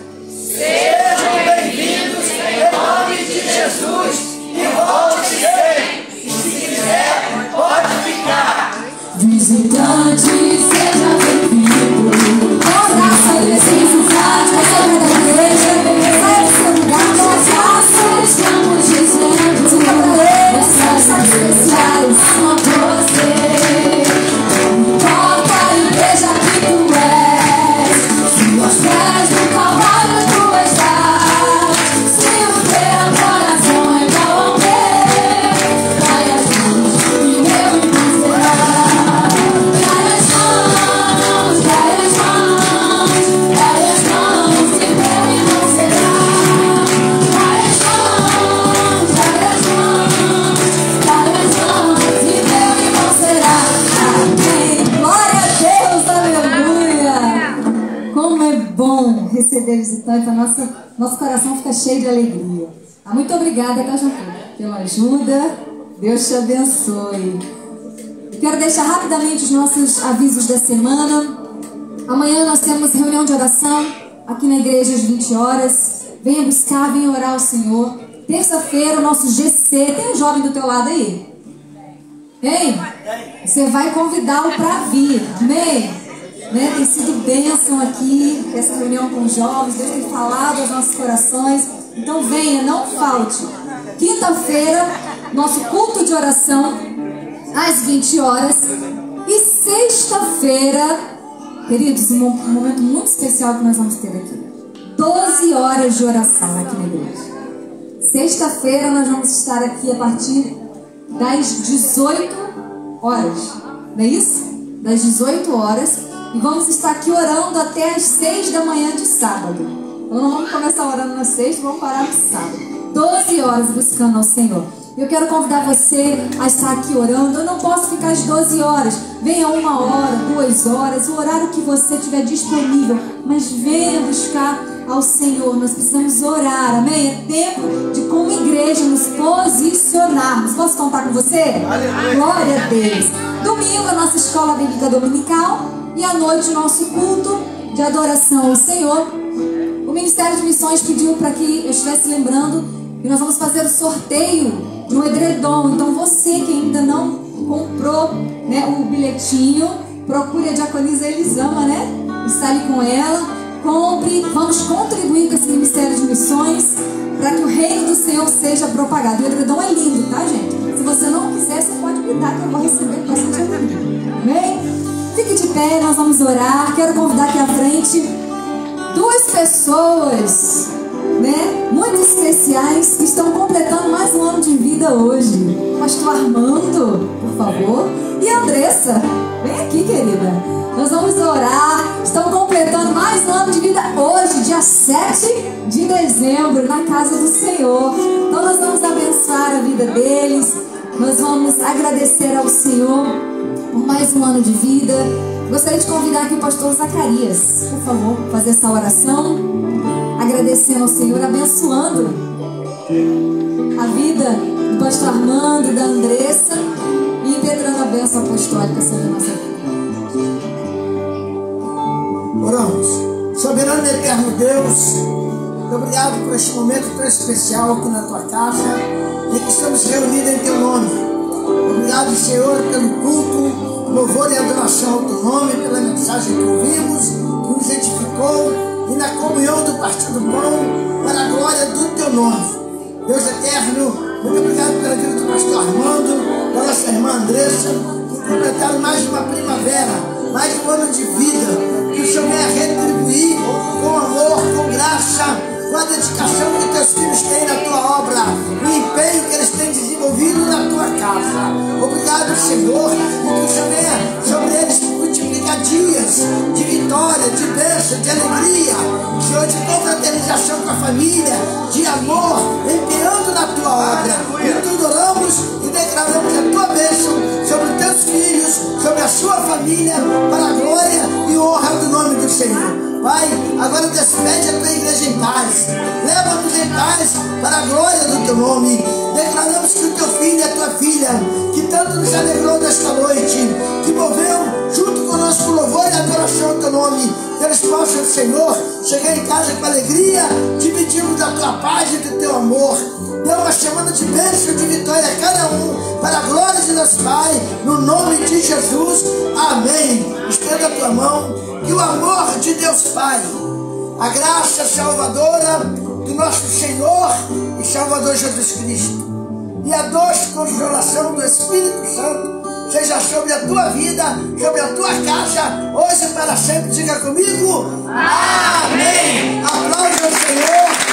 Sejam bem-vindos em nome de Jesus e volte sempre. E se quiser, pode ficar. Visitante, seja bem-vindo. Com graça e necessidade, você vai da igreja. Sai do seu lugar, nós graças estamos dizendo. Diga pra ele, essas são especiais são você. Não importa a igreja que tu és, se aos pés do Calvário. Receber visitantes, nosso coração fica cheio de alegria. Muito obrigada, tá, João, pela ajuda. Deus te abençoe. Eu quero deixar rapidamente os nossos avisos da semana. Amanhã nós temos reunião de oração aqui na igreja às 20 horas. Venha buscar, venha orar ao Senhor. Terça-feira, o nosso GC. Tem um jovem do teu lado aí? Tem? Você vai convidá-lo para vir. Amém? Né, tem sido bênção aqui, essa reunião com os jovens, Deus tem falado aos nossos corações. Então venha, não falte. Quinta-feira, nosso culto de oração, às 20 horas. E sexta-feira, queridos, um momento muito especial que nós vamos ter aqui. 12 horas de oração aqui na igreja. Sexta-feira nós vamos estar aqui a partir das 18 horas. Não é isso? Das 18 horas. E vamos estar aqui orando até as 6 da manhã de sábado. Então não vamos começar orando na sexta, vamos parar no sábado. 12 horas buscando ao Senhor. Eu quero convidar você a estar aqui orando. Eu não posso ficar às 12 horas. Venha 1 hora, 2 horas, o horário que você tiver disponível. Mas venha buscar ao Senhor. Nós precisamos orar, amém? É tempo de, como igreja, nos posicionarmos. Posso contar com você? Aleluia. Glória a Deus. Domingo, a nossa escola bíblica dominical. E à noite, o nosso culto de adoração ao Senhor. O Ministério de Missões pediu para que eu estivesse lembrando que nós vamos fazer o sorteio de um edredom. Então você que ainda não comprou, né, o bilhetinho, procure a diaconisa Elisama, né? Está ali com ela. Compre, vamos contribuir com esse Ministério de Missões para que o reino do Senhor seja propagado. O edredom é lindo, tá, gente? Se você não quiser, você pode me dar que eu vou receber com bastante alegria. Amém? Fique de pé, nós vamos orar. Quero convidar aqui à frente 2 pessoas, né, muito especiais, que estão completando mais um ano de vida hoje. Pastor Armando, por favor, e Andressa, vem aqui, querida. Nós vamos orar. Estão completando mais um ano de vida hoje, dia 7 de dezembro, na casa do Senhor. Então nós vamos abençoar a vida deles. Nós vamos agradecer ao Senhor por mais um ano de vida. Gostaria de convidar aqui o pastor Zacarias, por favor, fazer essa oração, agradecendo ao Senhor, abençoando a vida do pastor Armando e da Andressa e impetrando a bênção apostólica sobre a nossa vida. Oramos. Soberano e eterno Deus, muito obrigado por este momento tão especial aqui na tua casa, em que estamos reunidos em teu nome. Obrigado, Senhor, pelo culto, louvor e adoração ao teu nome, pela mensagem que ouvimos, que nos edificou, e na comunhão do partir do pão, para a glória do teu nome. Deus eterno, muito obrigado pela vida do pastor Armando, da nossa irmã Andressa, que completaram mais uma primavera, mais um ano de vida. Que o Senhor venha retribuir com amor, com graça, com a dedicação que teus filhos têm na tua obra, o empenho que eles têm desenvolvido na tua casa. Obrigado, Senhor, e que o Senhor venha sobre eles multiplicar dias de vitória, de bênção, de alegria, Senhor, de confraternização com a família, de amor, empenhando na tua obra. E tudo oramos e declaramos a tua bênção sobre teus filhos, sobre a sua família, para a glória e honra do nome do Senhor. Pai, agora despede a tua igreja em paz. Leva-nos em paz para a glória do teu nome. Declaramos que o teu filho e a tua filha, que tanto nos alegrou nesta noite, que moveu junto conosco o louvor e a adoração ao teu nome, que eles possam, Senhor, chegar em casa com alegria, dividirmos da tua paz e do teu amor. Dê uma semana de bênção e de vitória a cada um, para a glória de Deus Pai, no nome de Jesus. Amém. Estenda a tua mão. Que o amor de Deus Pai, a graça salvadora do nosso Senhor e Salvador Jesus Cristo e a doce consolação do Espírito Santo seja sobre a tua vida, sobre a tua casa, hoje e para sempre. Diga comigo. Amém. Aplaude ao Senhor.